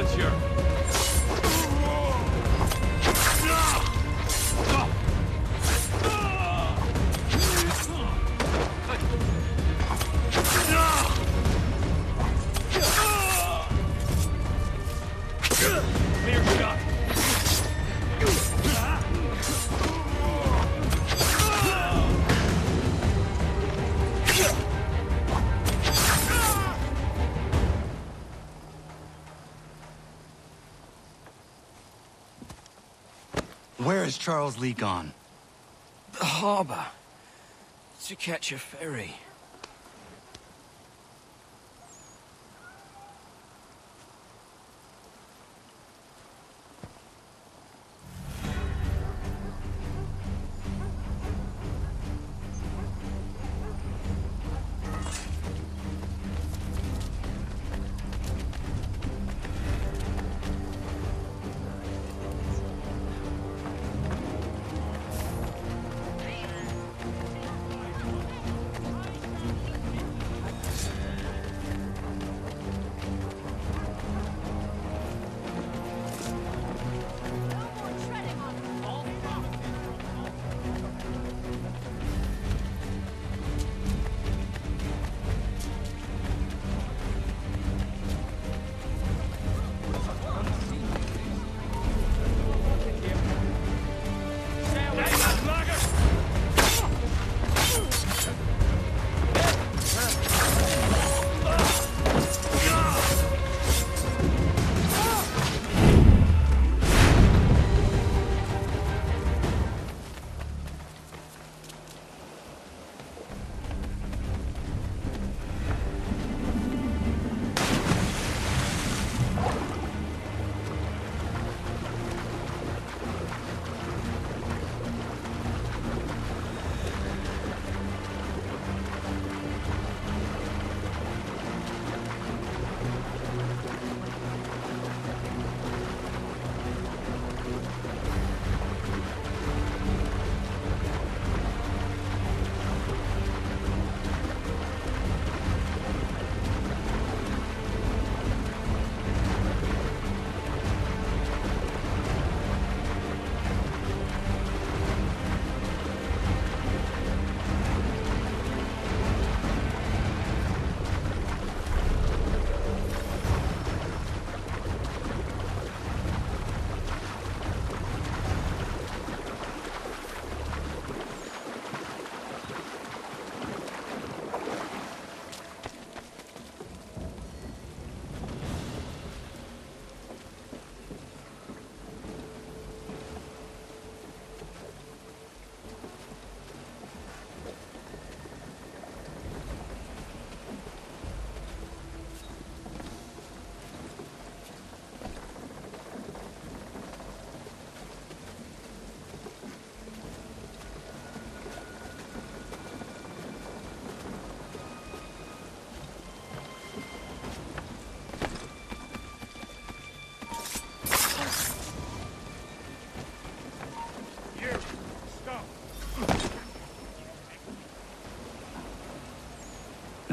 volunteer. Clear shot. Where is Charles Lee gone? The harbor. To catch a ferry.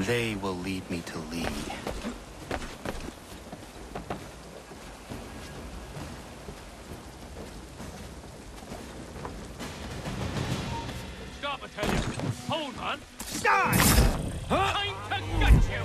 They will lead me to Lee. Stop, I tell you. Hold on. Die! Time to gut you!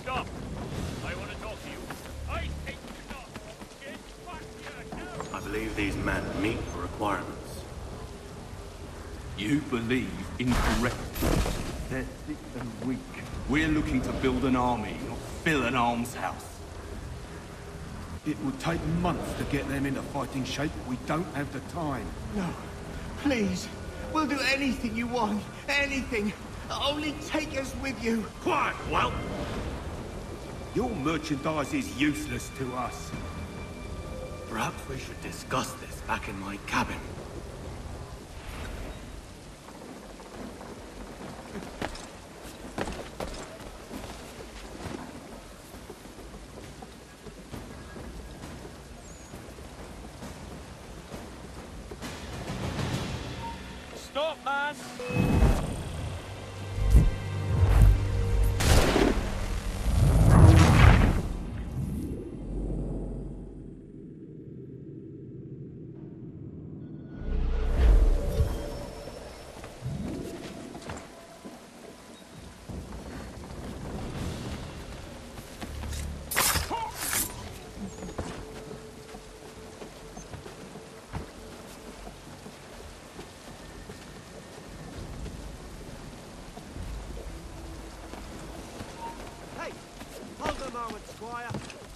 Stop! I want to talk to you. I think you stop. Get back here now. I believe these men meet the requirements. You believe incorrectly. They're thick and weak. We're looking to build an army, not fill an almshouse. It would take months to get them into fighting shape, but we don't have the time. No. Please. We'll do anything you want. Anything. Only take us with you. Quiet, whelp! Your merchandise is useless to us. Perhaps we should discuss this back in my cabin. moment, Squire.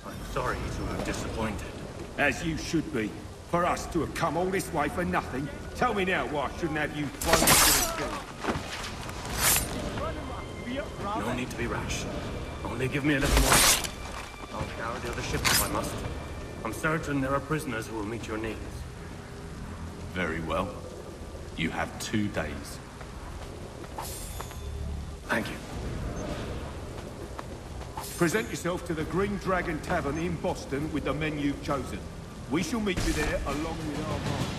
I'm sorry to have disappointed. As you should be. For us to have come all this way for nothing. Tell me now why I shouldn't have you thrown into the sea. No need to be rash. Only give me a little more. I'll scour the other ships if I must. I'm certain there are prisoners who will meet your needs. Very well. You have 2 days. Thank you. Present yourself to the Green Dragon Tavern in Boston with the men you've chosen. We shall meet you there along with our master.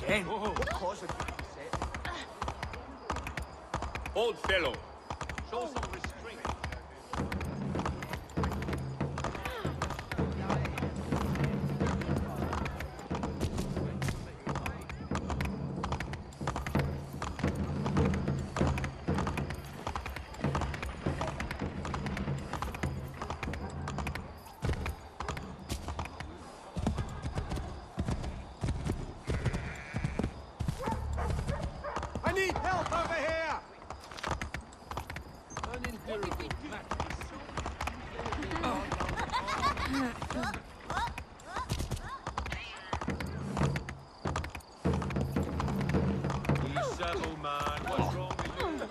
again. What caused it? Old fellow, Show some restraint. I need help over here! Please settle, man. What's wrong with you?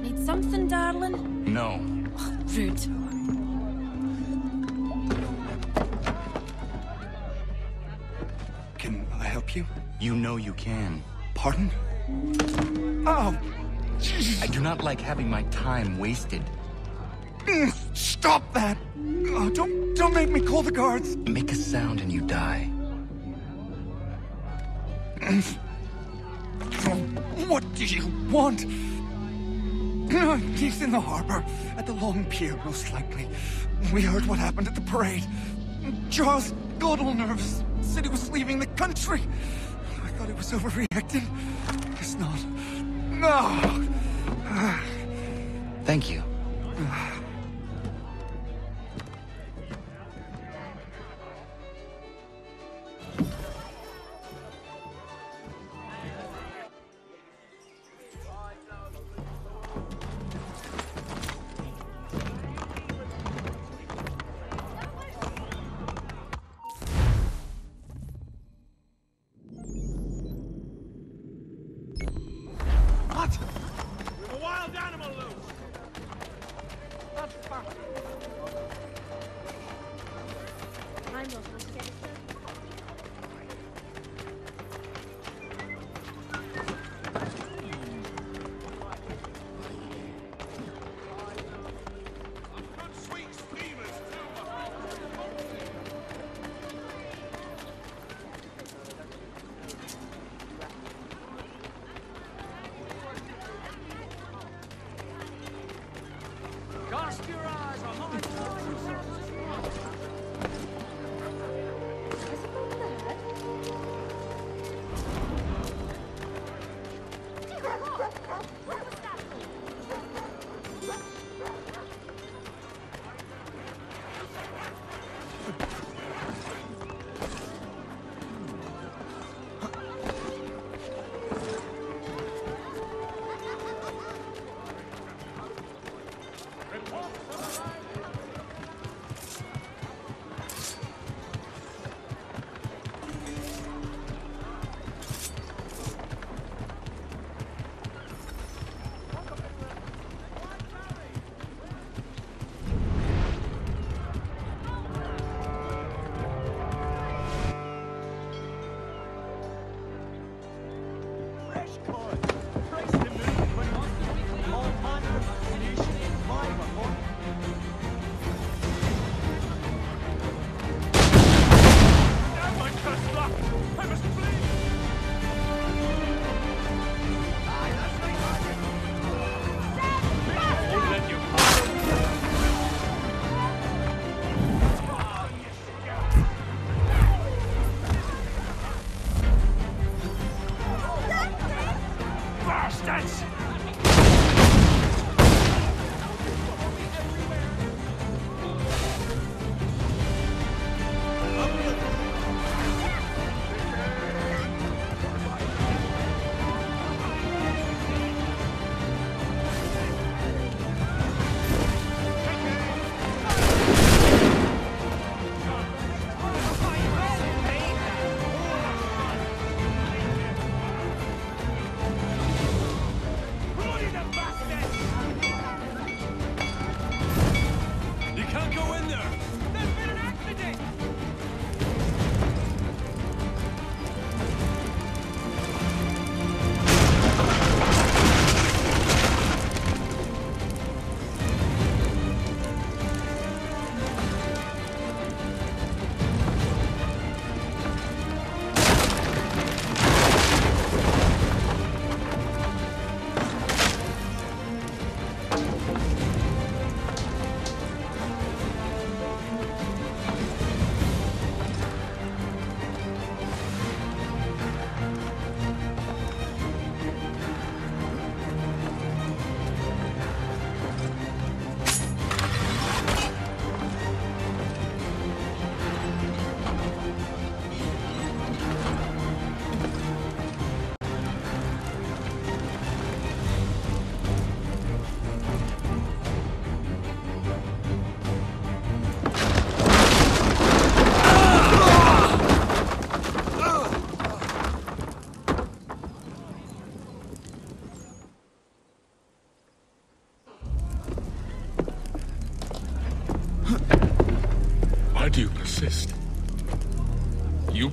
Need something, darling? No. Rude. Can I help you? You know you can. Pardon? Oh! I do not like having my time wasted. Stop that! Oh, don't make me call the guards! Make a sound and you die. What do you want? He's in the harbor, at the Long Pier, most likely. We heard what happened at the parade. Charles got all nervous, said he was leaving the country. I thought he was overreacting. Guess not. No! Thank you. What? A wild animal loose! That's fine. I'm not going to get it done. Cast your eyes on my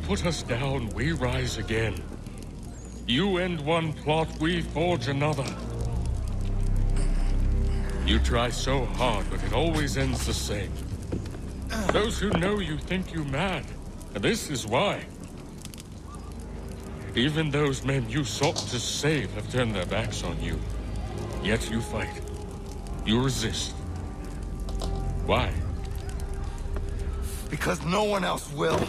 put us down, we rise again. You end one plot, we forge another. You try so hard, but it always ends the same. Those who know you think you mad, and this is why. Even those men you sought to save have turned their backs on you. Yet you fight. You resist. Why? Because no one else will.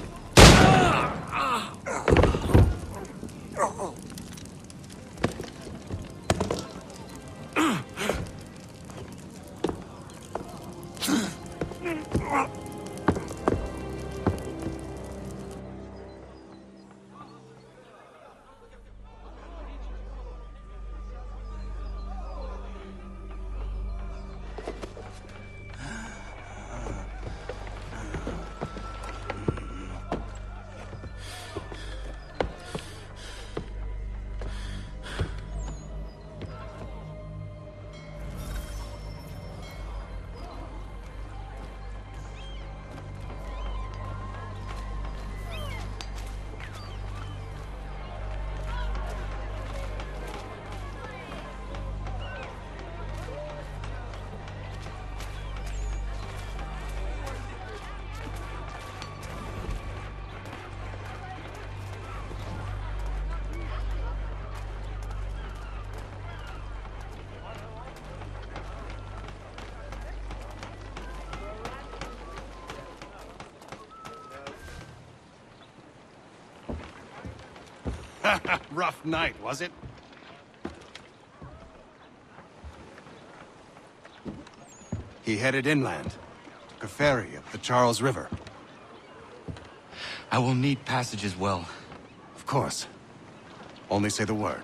Rough night, was it? He headed inland. Took a ferry up the Charles River. I will need passage as well. Of course. Only say the word.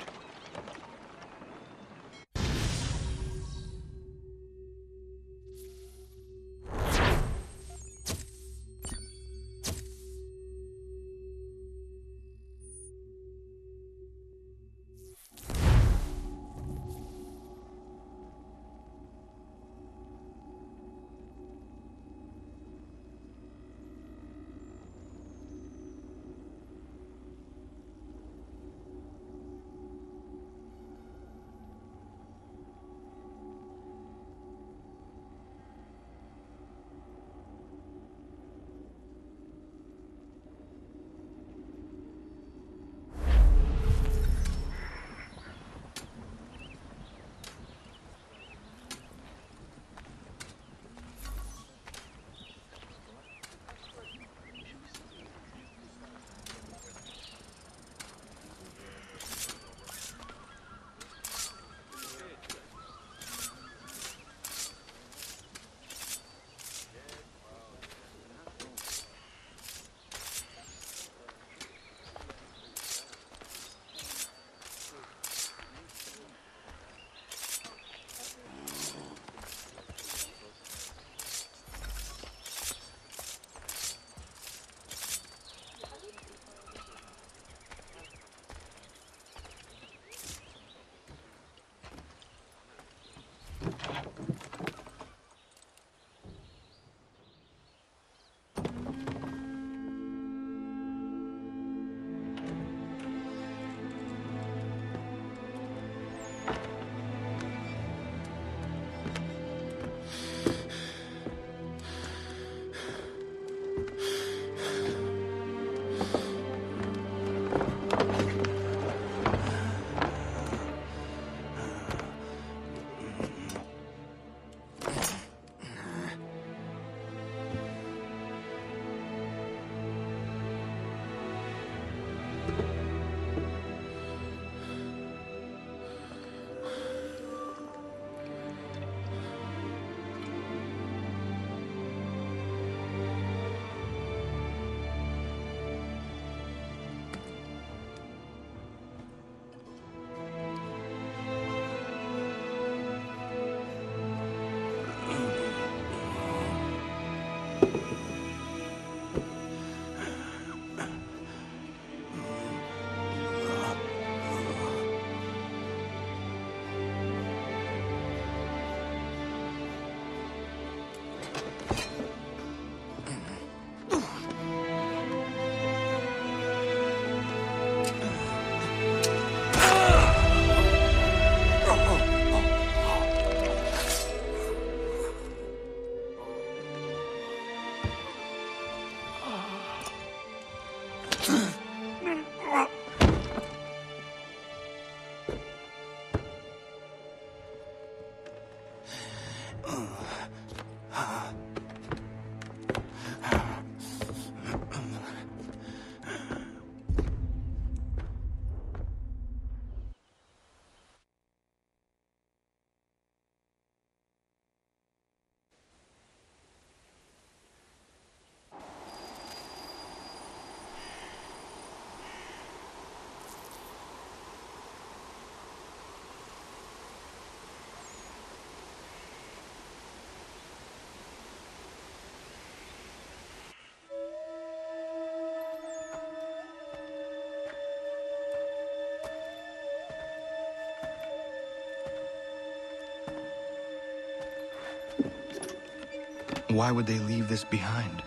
Why would they leave this behind?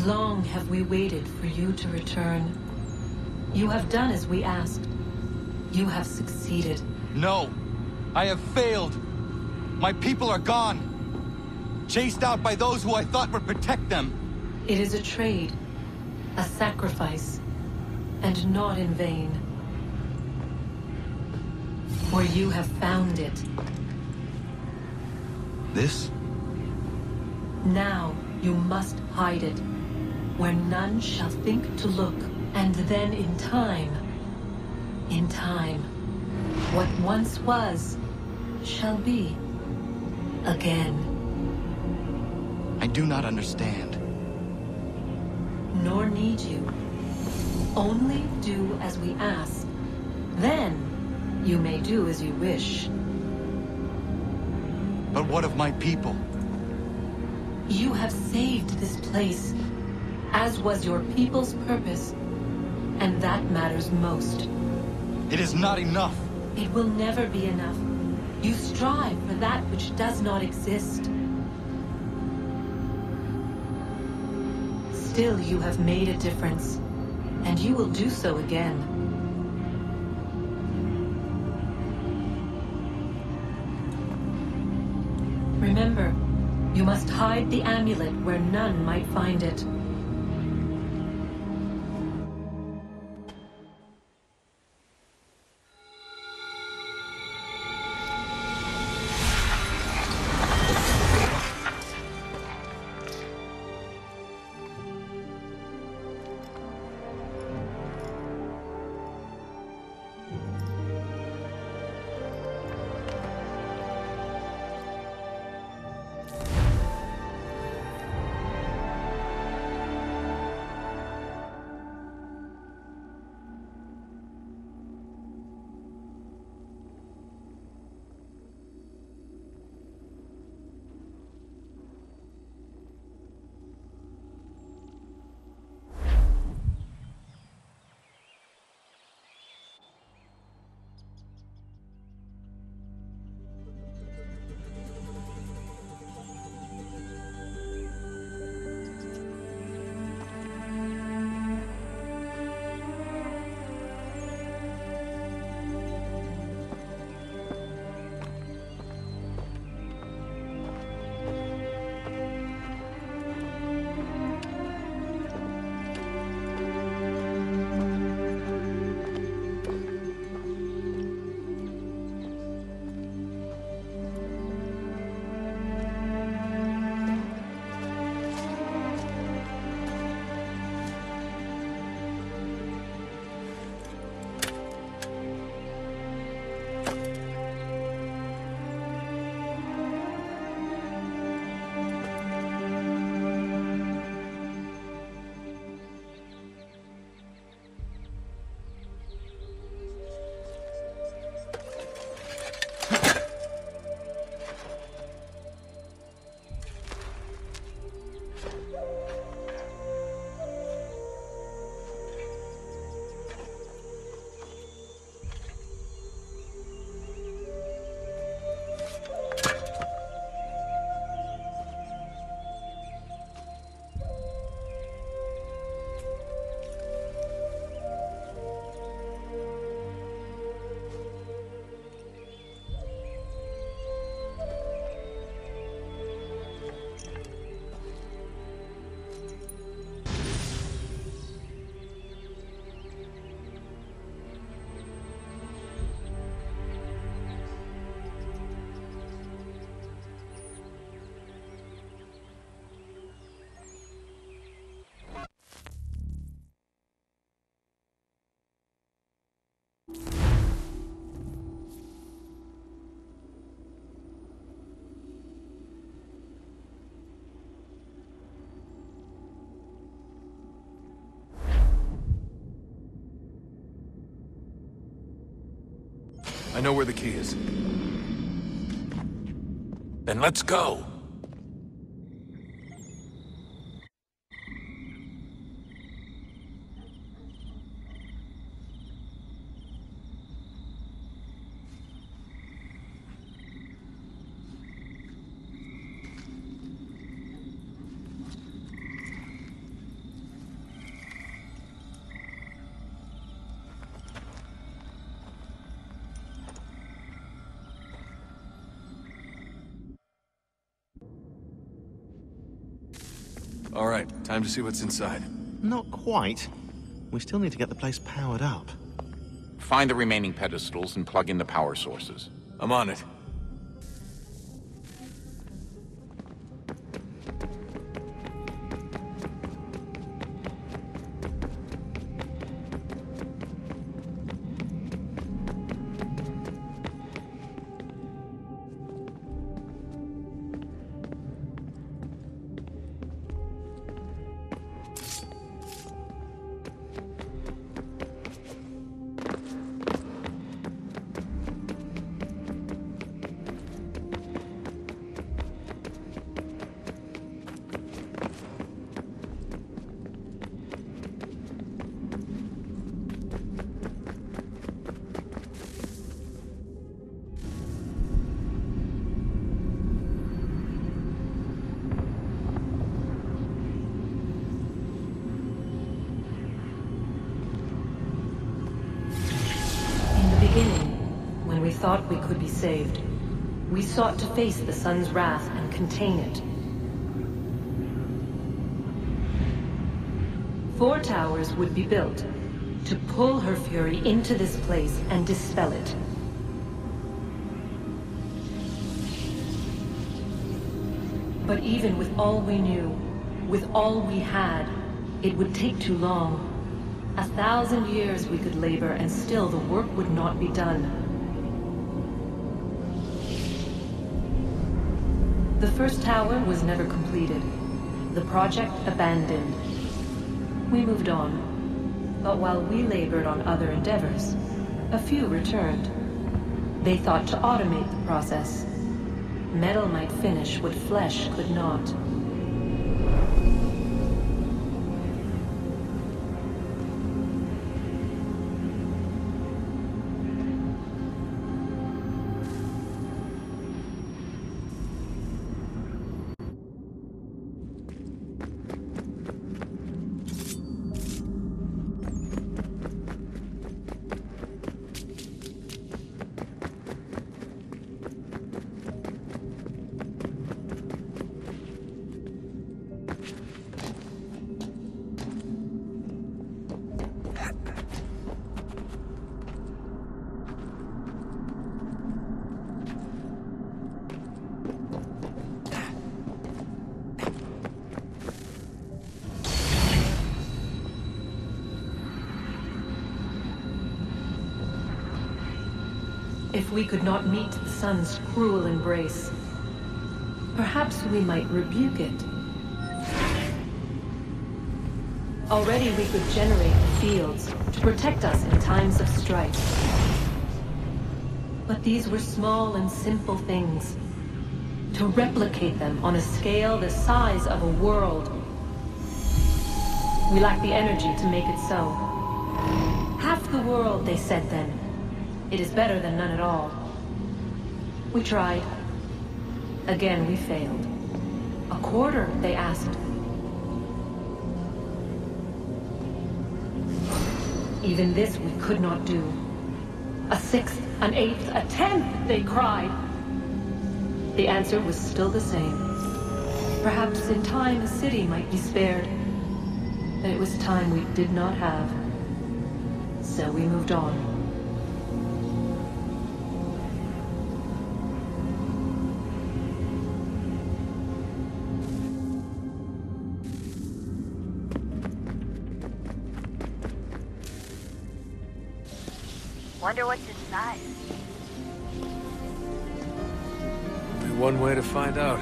Long have we waited for you to return. You have done as we asked. You have succeeded. No! I have failed! My people are gone! Chased out by those who I thought would protect them! It is a trade, a sacrifice, and not in vain. For you have found it. This? Now you must hide it, where none shall think to look, and then in time, what once was, shall be, again. I do not understand. Nor need you. Only do as we ask. Then, you may do as you wish. But what of my people? You have saved this place, as was your people's purpose, and that matters most. It is not enough. It will never be enough. You strive for that which does not exist. Still, you have made a difference, and you will do so again. Remember, you must hide the amulet where none might find it. I know where the key is. Then let's go. All right, time to see what's inside. Not quite. We still need to get the place powered up. Find the remaining pedestals and plug in the power sources. I'm on it. When we thought we could be saved, we sought to face the sun's wrath and contain it. 4 towers would be built to pull her fury into this place and dispel it. But even with all we knew, with all we had, it would take too long. 1,000 years we could labor, and still the work would not be done. The first tower was never completed. The project abandoned. We moved on. But while we labored on other endeavors, a few returned. They thought to automate the process. Metal might finish what flesh could not. If we could not meet the sun's cruel embrace, perhaps we might rebuke it. Already we could generate the fields to protect us in times of strife. But these were small and simple things. To replicate them on a scale the size of a world, we lack the energy to make it so. Half the world, they said then. It is better than none at all. We tried. Again, we failed. A quarter, they asked. Even this we could not do. A sixth, an eighth, a tenth, they cried. The answer was still the same. Perhaps in time a city might be spared. And it was time we did not have. So we moved on. Wonder what's inside. Only one way to find out.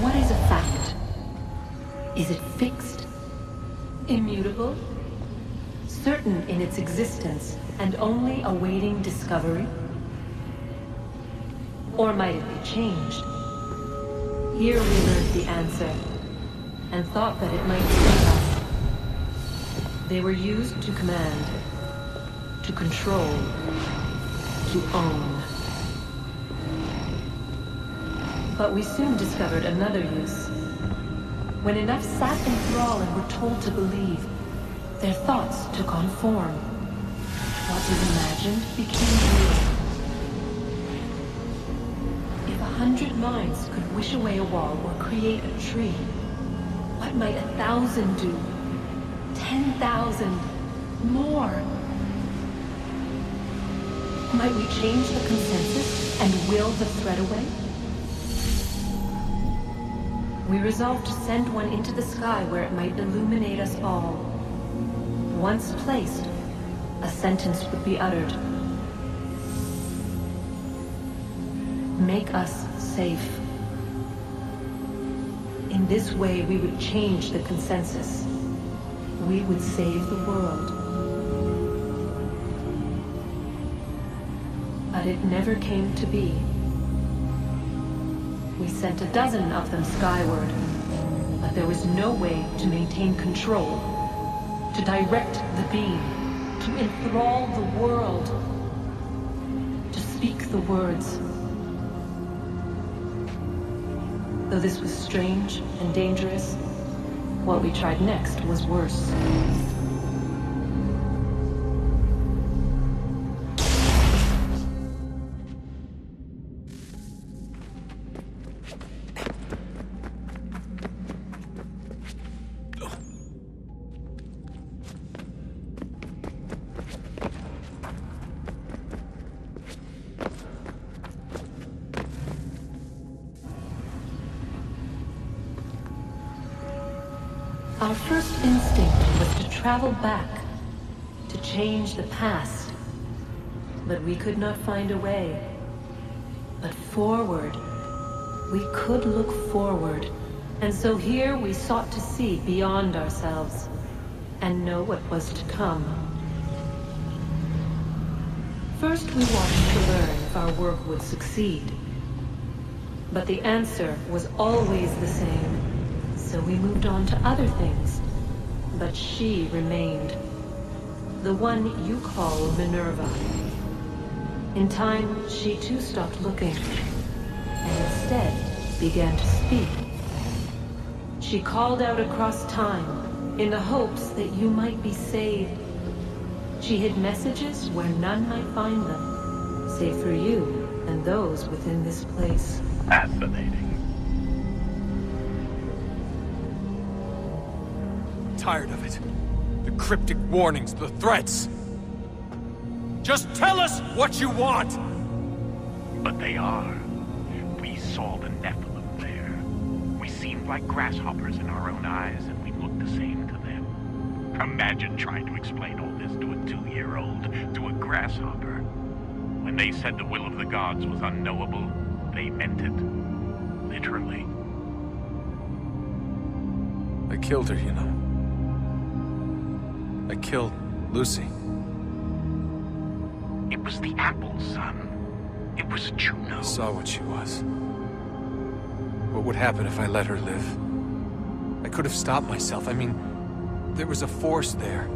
What is a fact? Is it fixed? Immutable? Certain in its existence and only awaiting discovery? Or might it be changed? Here we learned the answer, and thought that it might save us. They were used to command, to control, to own. But we soon discovered another use. When enough sat in thrall and were told to believe, their thoughts took on form. What was imagined became real. If 100 minds could wish away a wall or create a tree, what might 1,000 do? 10,000? More? Might we change the consensus and will the threat away? We resolved to send one into the sky where it might illuminate us all. Once placed, a sentence would be uttered. Make us safe. In this way, we would change the consensus. We would save the world. But it never came to be. We sent a dozen of them skyward, but there was no way to maintain control, to direct the beam, to enthrall the world, to speak the words. Though this was strange and dangerous, what we tried next was worse. Our first instinct was to travel back, to change the past. But we could not find a way. But forward, we could look forward. And so here we sought to see beyond ourselves, and know what was to come. First we wanted to learn if our work would succeed. But the answer was always the same. So we moved on to other things, but she remained. The one you call Minerva. In time, she too stopped looking, and instead began to speak. She called out across time, in the hopes that you might be saved. She hid messages where none might find them, save for you and those within this place. Fascinating. Tired of it. The cryptic warnings, the threats. Just tell us what you want! But they are. We saw the Nephilim there. We seemed like grasshoppers in our own eyes, and we looked the same to them. Imagine trying to explain all this to a 2-year-old, to a grasshopper. When they said the will of the gods was unknowable, they meant it. Literally. I killed her, you know. I killed Lucy. It was the apple, son. It was Juno. I saw what she was. What would happen if I let her live? I could have stopped myself. I mean, there was a force there.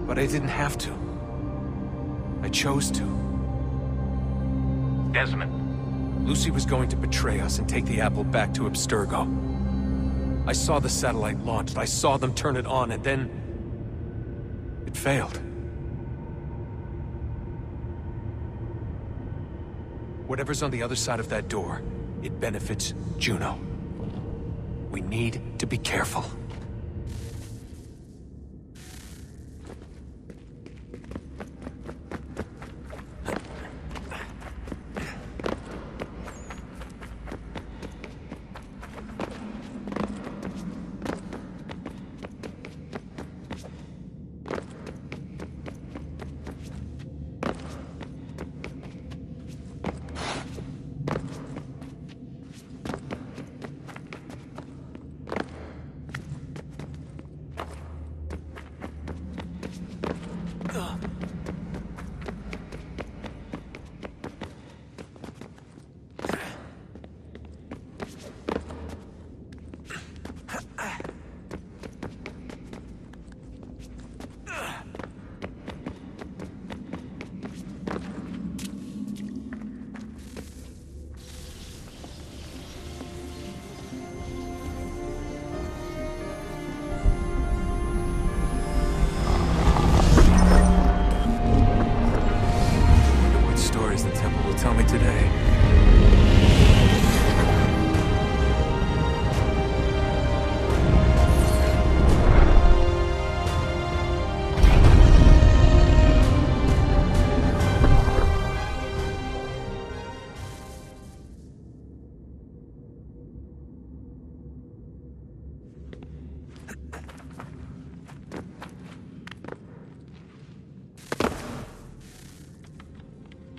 But I didn't have to. I chose to. Desmond. Lucy was going to betray us and take the apple back to Abstergo. I saw the satellite launched. I saw them turn it on, and then it failed. Whatever's on the other side of that door, it benefits Juno. We need to be careful.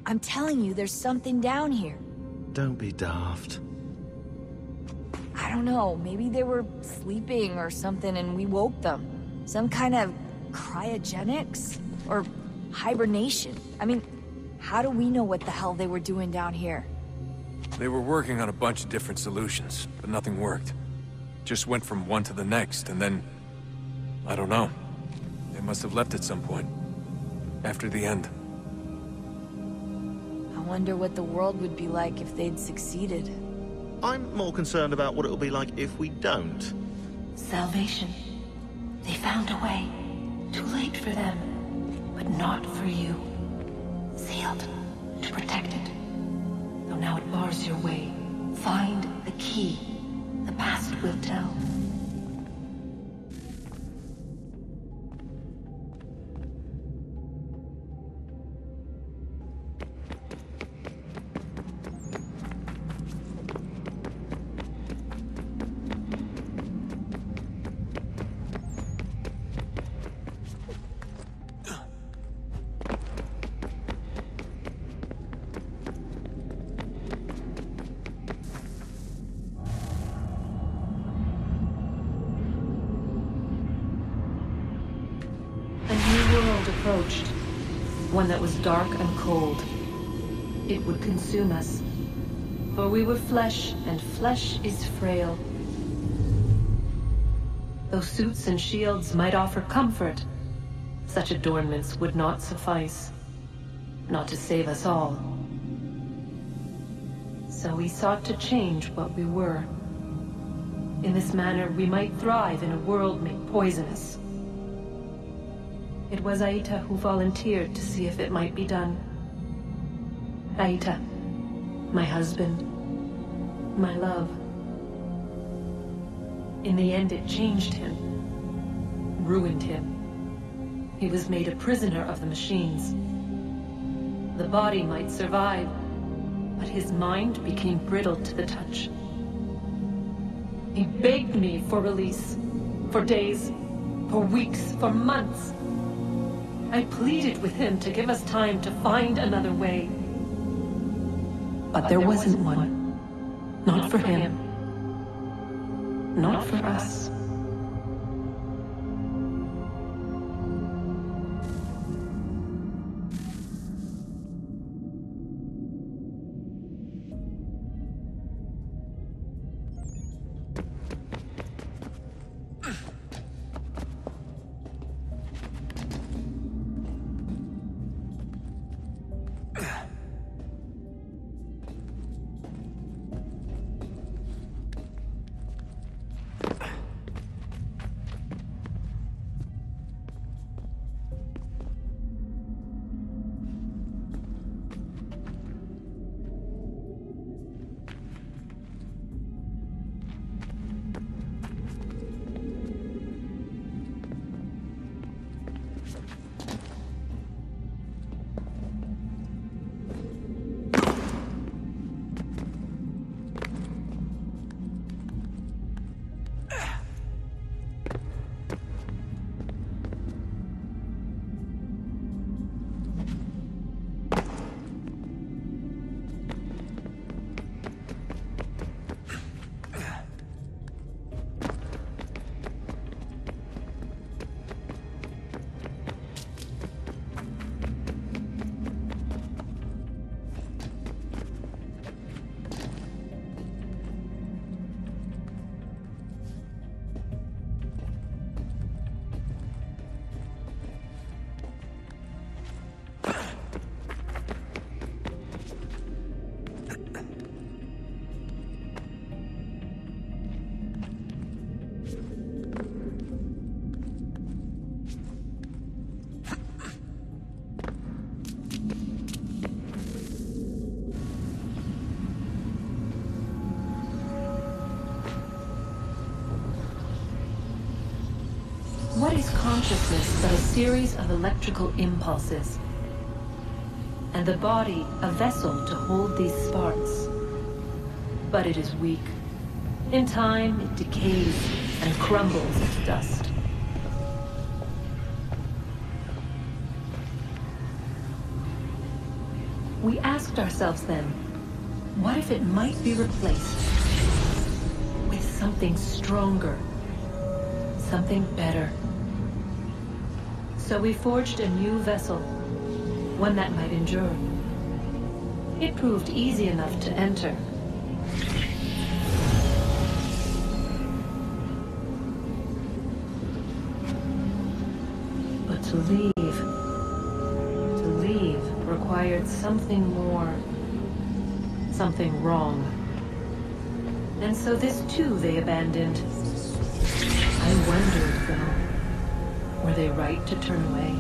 I'm telling you, there's something down here. Don't be daft. I don't know, maybe they were sleeping or something and we woke them. Some kind of cryogenics? Or hibernation? I mean, how do we know what the hell they were doing down here? They were working on a bunch of different solutions, but nothing worked. Just went from one to the next, and then... I don't know. They must have left at some point. After the end. I wonder what the world would be like if they'd succeeded. I'm more concerned about what it'll be like if we don't. Salvation. They found a way. Too late for them, but not for you. Sealed to protect it. Though now it bars your way. Find the key. The past will tell. Approached. One that was dark and cold. It would consume us. For we were flesh, and flesh is frail. Though suits and shields might offer comfort, such adornments would not suffice. Not to save us all. So we sought to change what we were. In this manner, we might thrive in a world made poisonous. It was Aita who volunteered to see if it might be done. Aita, my husband, my love. In the end, it changed him, ruined him. He was made a prisoner of the machines. The body might survive, but his mind became brittle to the touch. He begged me for release, for days, for weeks, for months. I pleaded with him to give us time to find another way. But there wasn't one. Not for him. Not for us. What is consciousness but a series of electrical impulses? And the body a vessel to hold these sparks. But it is weak. In time, it decays and crumbles to dust. We asked ourselves then, what if it might be replaced with something stronger, something better? So we forged a new vessel, one that might endure. It proved easy enough to enter. But to leave required something more, something wrong. And so this too they abandoned. I wondered, though, were they right to turn away?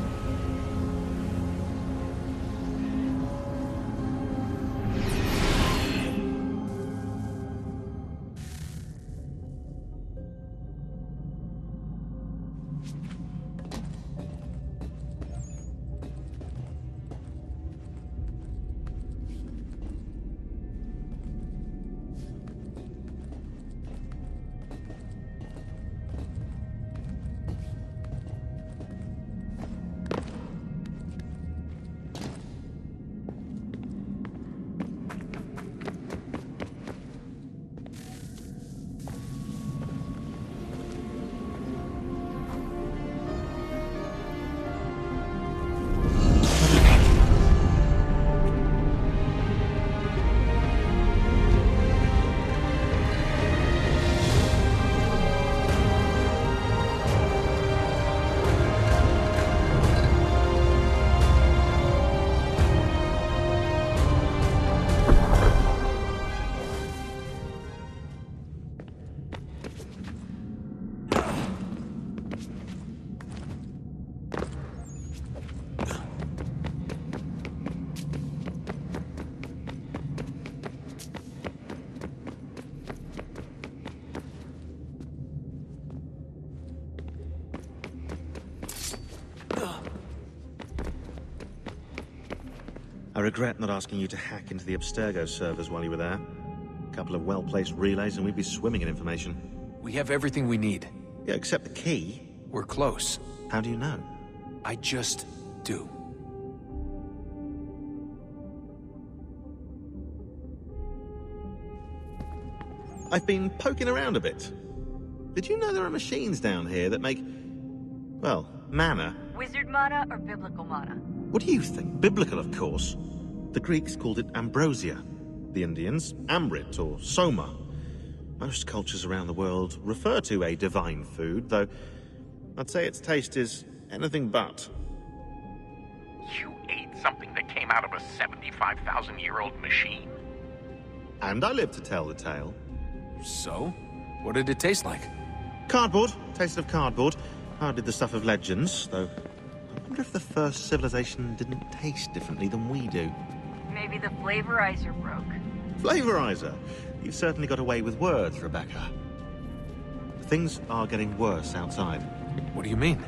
I regret not asking you to hack into the Abstergo servers while you were there. A couple of well-placed relays and we'd be swimming in information. We have everything we need. Yeah, except the key. We're close. How do you know? I just do. I've been poking around a bit. Did you know there are machines down here that make, well, mana? Wizard mana or biblical mana? What do you think? Biblical, of course. The Greeks called it ambrosia. The Indians, amrit or soma. Most cultures around the world refer to a divine food, though I'd say its taste is anything but. You ate something that came out of a 75,000-year-old machine? And I live to tell the tale. So? What did it taste like? Cardboard. Tasted of cardboard. Hardly the stuff of legends, though. I wonder if the first civilization didn't taste differently than we do. Maybe the flavorizer broke. Flavorizer? You've certainly got away with words, Rebecca. Things are getting worse outside. What do you mean?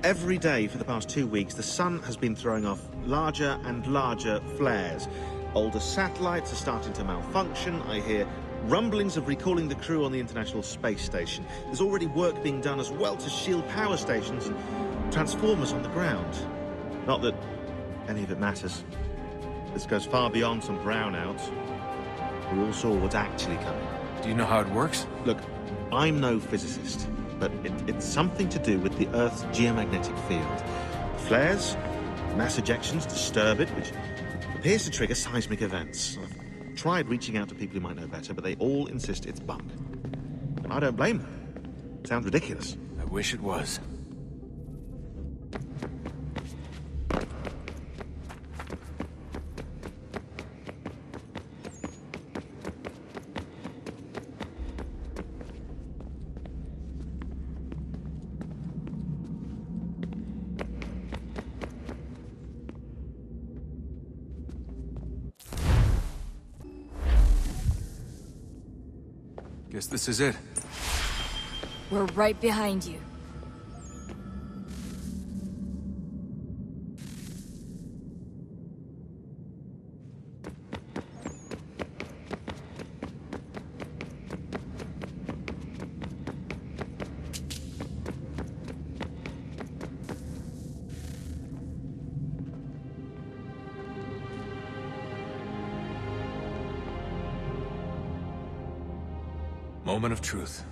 Every day for the past 2 weeks, the sun has been throwing off larger and larger flares. Older satellites are starting to malfunction. I hear rumblings of recalling the crew on the International Space Station. There's already work being done as well to shield power stations and transformers on the ground. Not that any of it matters. This goes far beyond some brownouts. We all saw what's actually coming. Do you know how it works? Look, I'm no physicist, but it's something to do with the Earth's geomagnetic field. Flares, mass ejections disturb it, which appears to trigger seismic events. I've tried reaching out to people who might know better, but they all insist it's bunk. And I don't blame them. Sounds ridiculous. I wish it was. Guess this is it. We're right behind you. Moment of truth.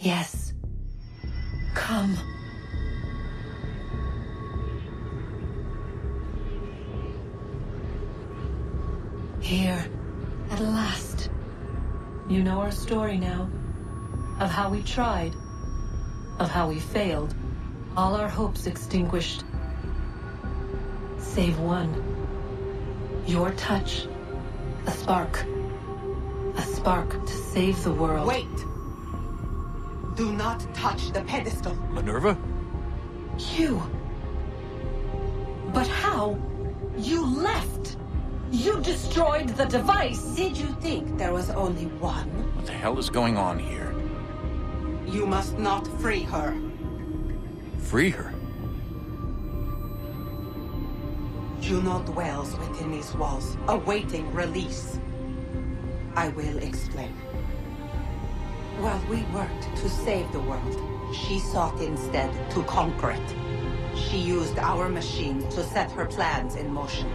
Yes. Come. Here, at last. You know our story now. Of how we tried. Of how we failed. All our hopes extinguished. Save one. Your touch. A spark. A spark to save the world. Wait! Do not touch the pedestal. Minerva? You. But how? You left. You destroyed the device. Did you think there was only one? What the hell is going on here? You must not free her. Free her? Juno dwells within these walls, awaiting release. I will explain. While we worked to save the world, she sought instead to conquer it. She used our machine to set her plans in motion.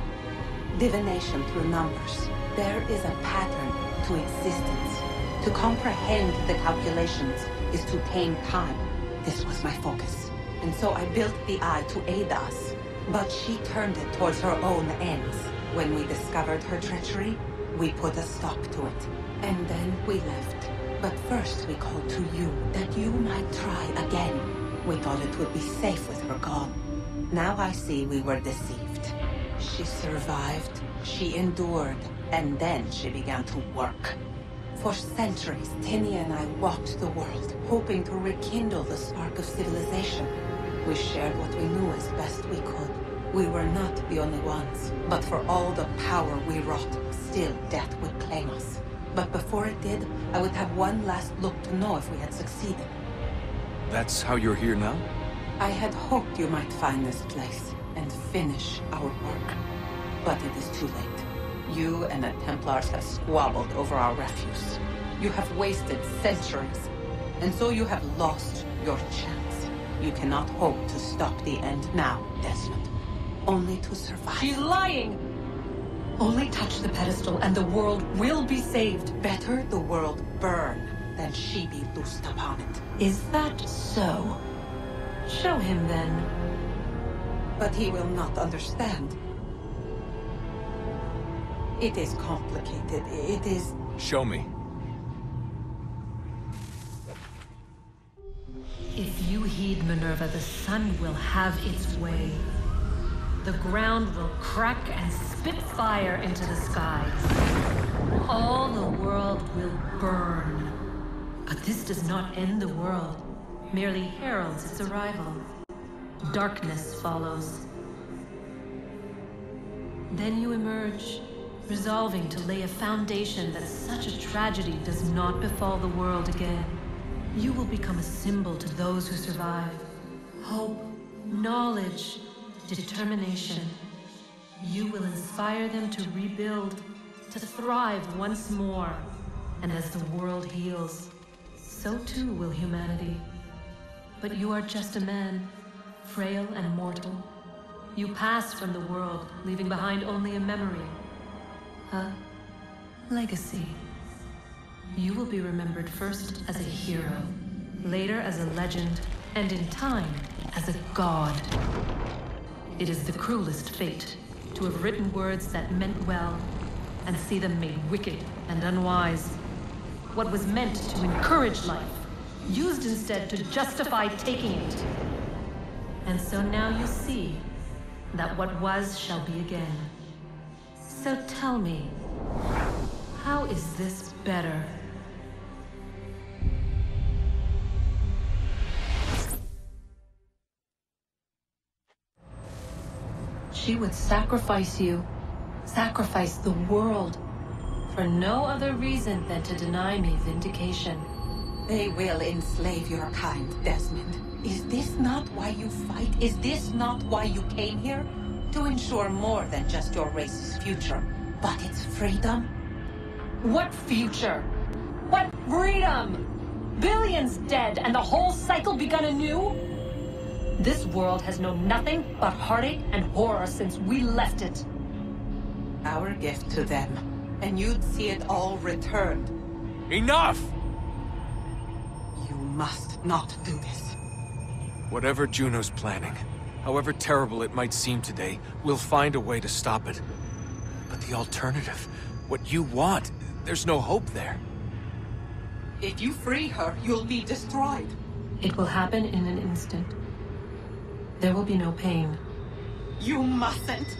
Divination through numbers. There is a pattern to existence. To comprehend the calculations is to tame time. This was my focus. And so I built the eye to aid us. But she turned it towards her own ends. When we discovered her treachery, we put a stop to it. And then we left. But first we called to you, that you might try again. We thought it would be safe with her gone. Now I see we were deceived. She survived, she endured, and then she began to work. For centuries, Tinny and I walked the world, hoping to rekindle the spark of civilization. We shared what we knew as best we could. We were not the only ones, but for all the power we wrought, still death would claim us. But before it did, I would have one last look to know if we had succeeded. That's how you're here now? I had hoped you might find this place and finish our work. But it is too late. You and the Templars have squabbled over our refuse. You have wasted centuries, and so you have lost your chance. You cannot hope to stop the end now, Desmond. Only to survive. She's lying! Only touch the pedestal and the world will be saved. Better the world burn than she be loosed upon it. Is that so? Show him then. But he will not understand. It is complicated. It is... Show me. If you heed Minerva, the sun will have its way. The ground will crack and spit fire into the skies. All the world will burn. But this does not end the world, merely heralds its arrival. Darkness follows. Then you emerge, resolving to lay a foundation that such a tragedy does not befall the world again. You will become a symbol to those who survive. Hope, knowledge, determination. You will inspire them to rebuild, to thrive once more. And as the world heals, so too will humanity. But you are just a man, frail and mortal. You pass from the world, leaving behind only a memory. A legacy. You will be remembered first as a hero, later as a legend, and in time, as a god. It is the cruelest fate, to have written words that meant well, and see them made wicked and unwise. What was meant to encourage life used instead to justify taking it. And so now you see that what was shall be again. So tell me, how is this better? She would sacrifice you, sacrifice the world, for no other reason than to deny me vindication. They will enslave your kind, Desmond. Is this not why you fight? Is this not why you came here? To ensure more than just your race's future, but its freedom? What future? What freedom? Billions dead and the whole cycle begun anew? This world has known nothing but heartache and horror since we left it. Our gift to them, and you'd see it all returned. Enough! You must not do this. Whatever Juno's planning, however terrible it might seem today, we'll find a way to stop it. But the alternative, what you want, there's no hope there. If you free her, you'll be destroyed. It will happen in an instant. There will be no pain. You mustn't.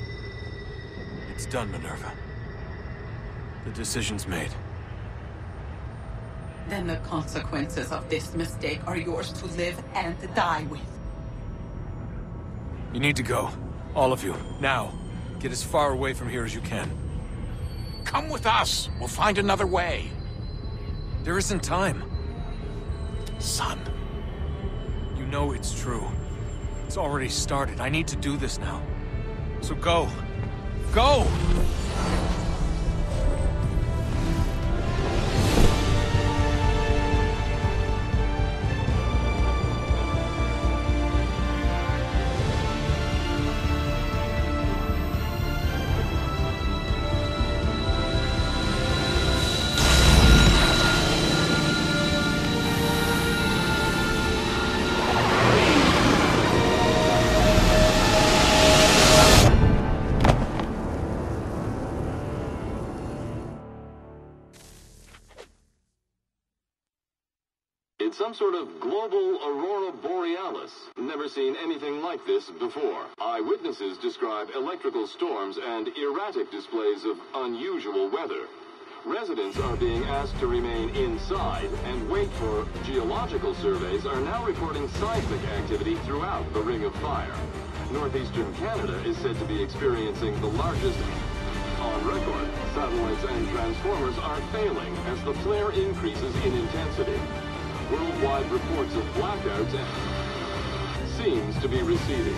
It's done, Minerva. The decision's made. Then the consequences of this mistake are yours to live and die with. You need to go. All of you. Now. Get as far away from here as you can. Come with us. We'll find another way. There isn't time. Son. You know it's true. It's already started. I need to do this now. So go. Go! It's some sort of global aurora borealis. Never seen anything like this before. Eyewitnesses describe electrical storms and erratic displays of unusual weather. Residents are being asked to remain inside and wait for geological surveys are now reporting seismic activity throughout the Ring of Fire. Northeastern Canada is said to be experiencing the largest on record. Satellites and transformers are failing as the flare increases in intensity. Worldwide reports of blackouts seems to be receding.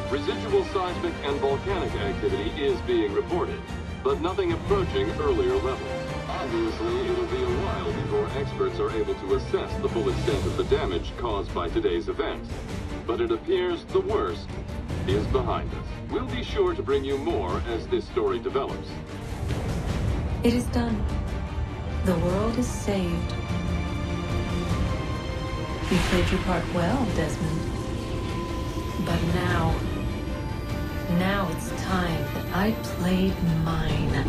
Residual seismic and volcanic activity is being reported, but nothing approaching earlier levels. Obviously, it'll be a while before experts are able to assess the full extent of the damage caused by today's event. But it appears the worst is behind us. We'll be sure to bring you more as this story develops. It is done. The world is saved. You played your part well, Desmond. But now it's time that I played mine.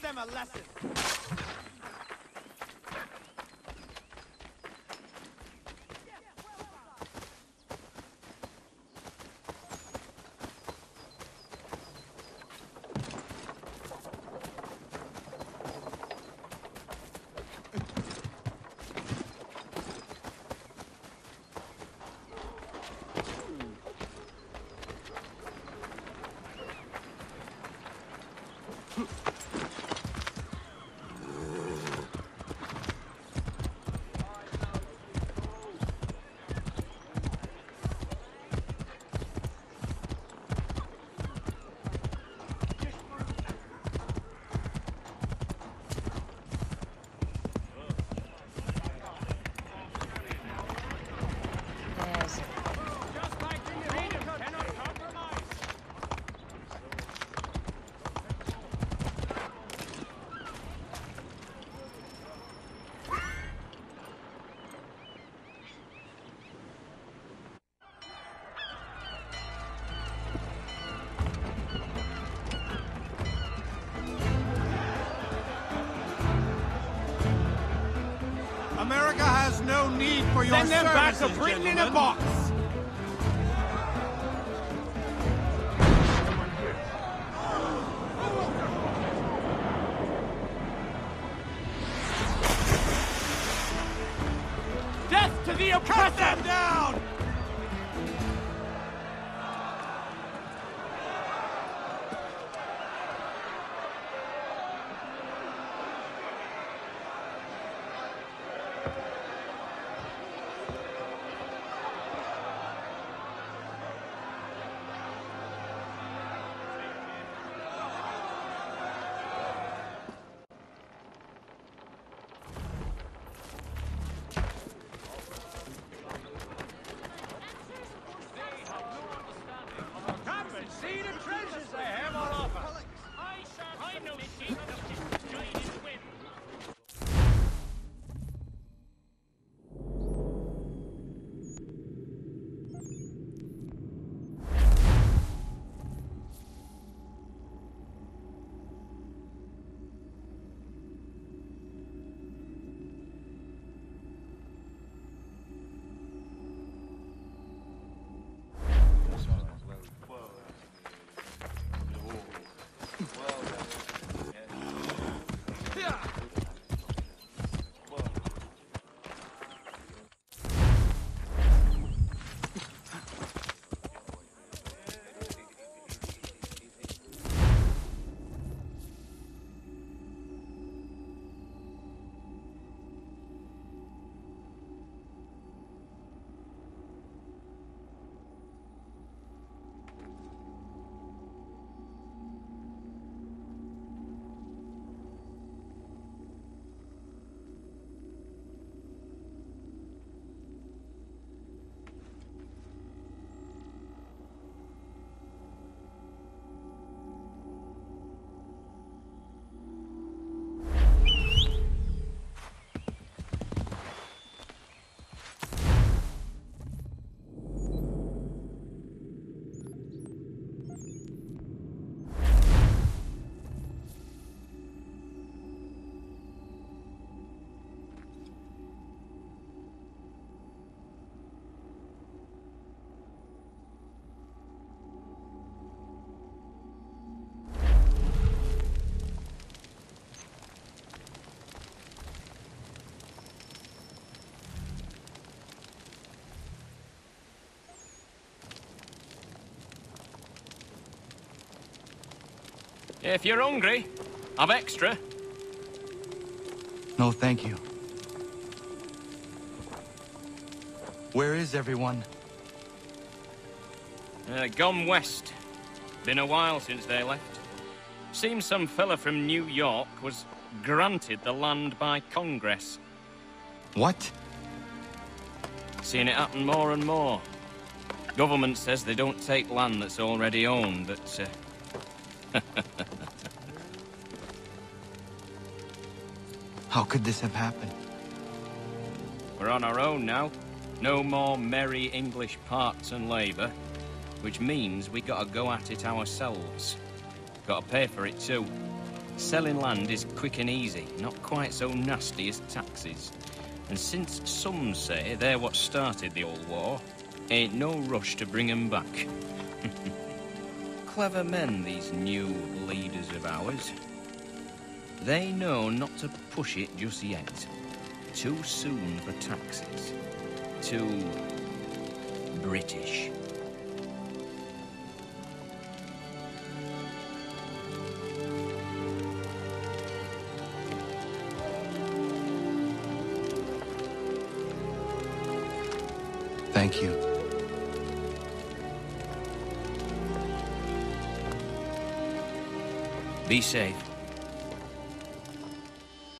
them a lesson! America has no need for your Send them back to services, Britain in a gentlemen. box! Death to the oppressor! Cut them down! If you're hungry, I've extra. No, thank you. Where is everyone? Gone west. Been a while since they left. Seems some fella from New York was granted the land by Congress. What? Seen it happen more and more. Government says they don't take land that's already owned, but... How could this have happened? We're on our own now. No more merry English parts and labour, which means we gotta go at it ourselves. Gotta pay for it too. Selling land is quick and easy, not quite so nasty as taxes. And since some say they're what started the old war, ain't no rush to bring 'em back. Clever men, these new leaders of ours. They know not to push it just yet. Too soon for taxes. Too British. Thank you. Be safe.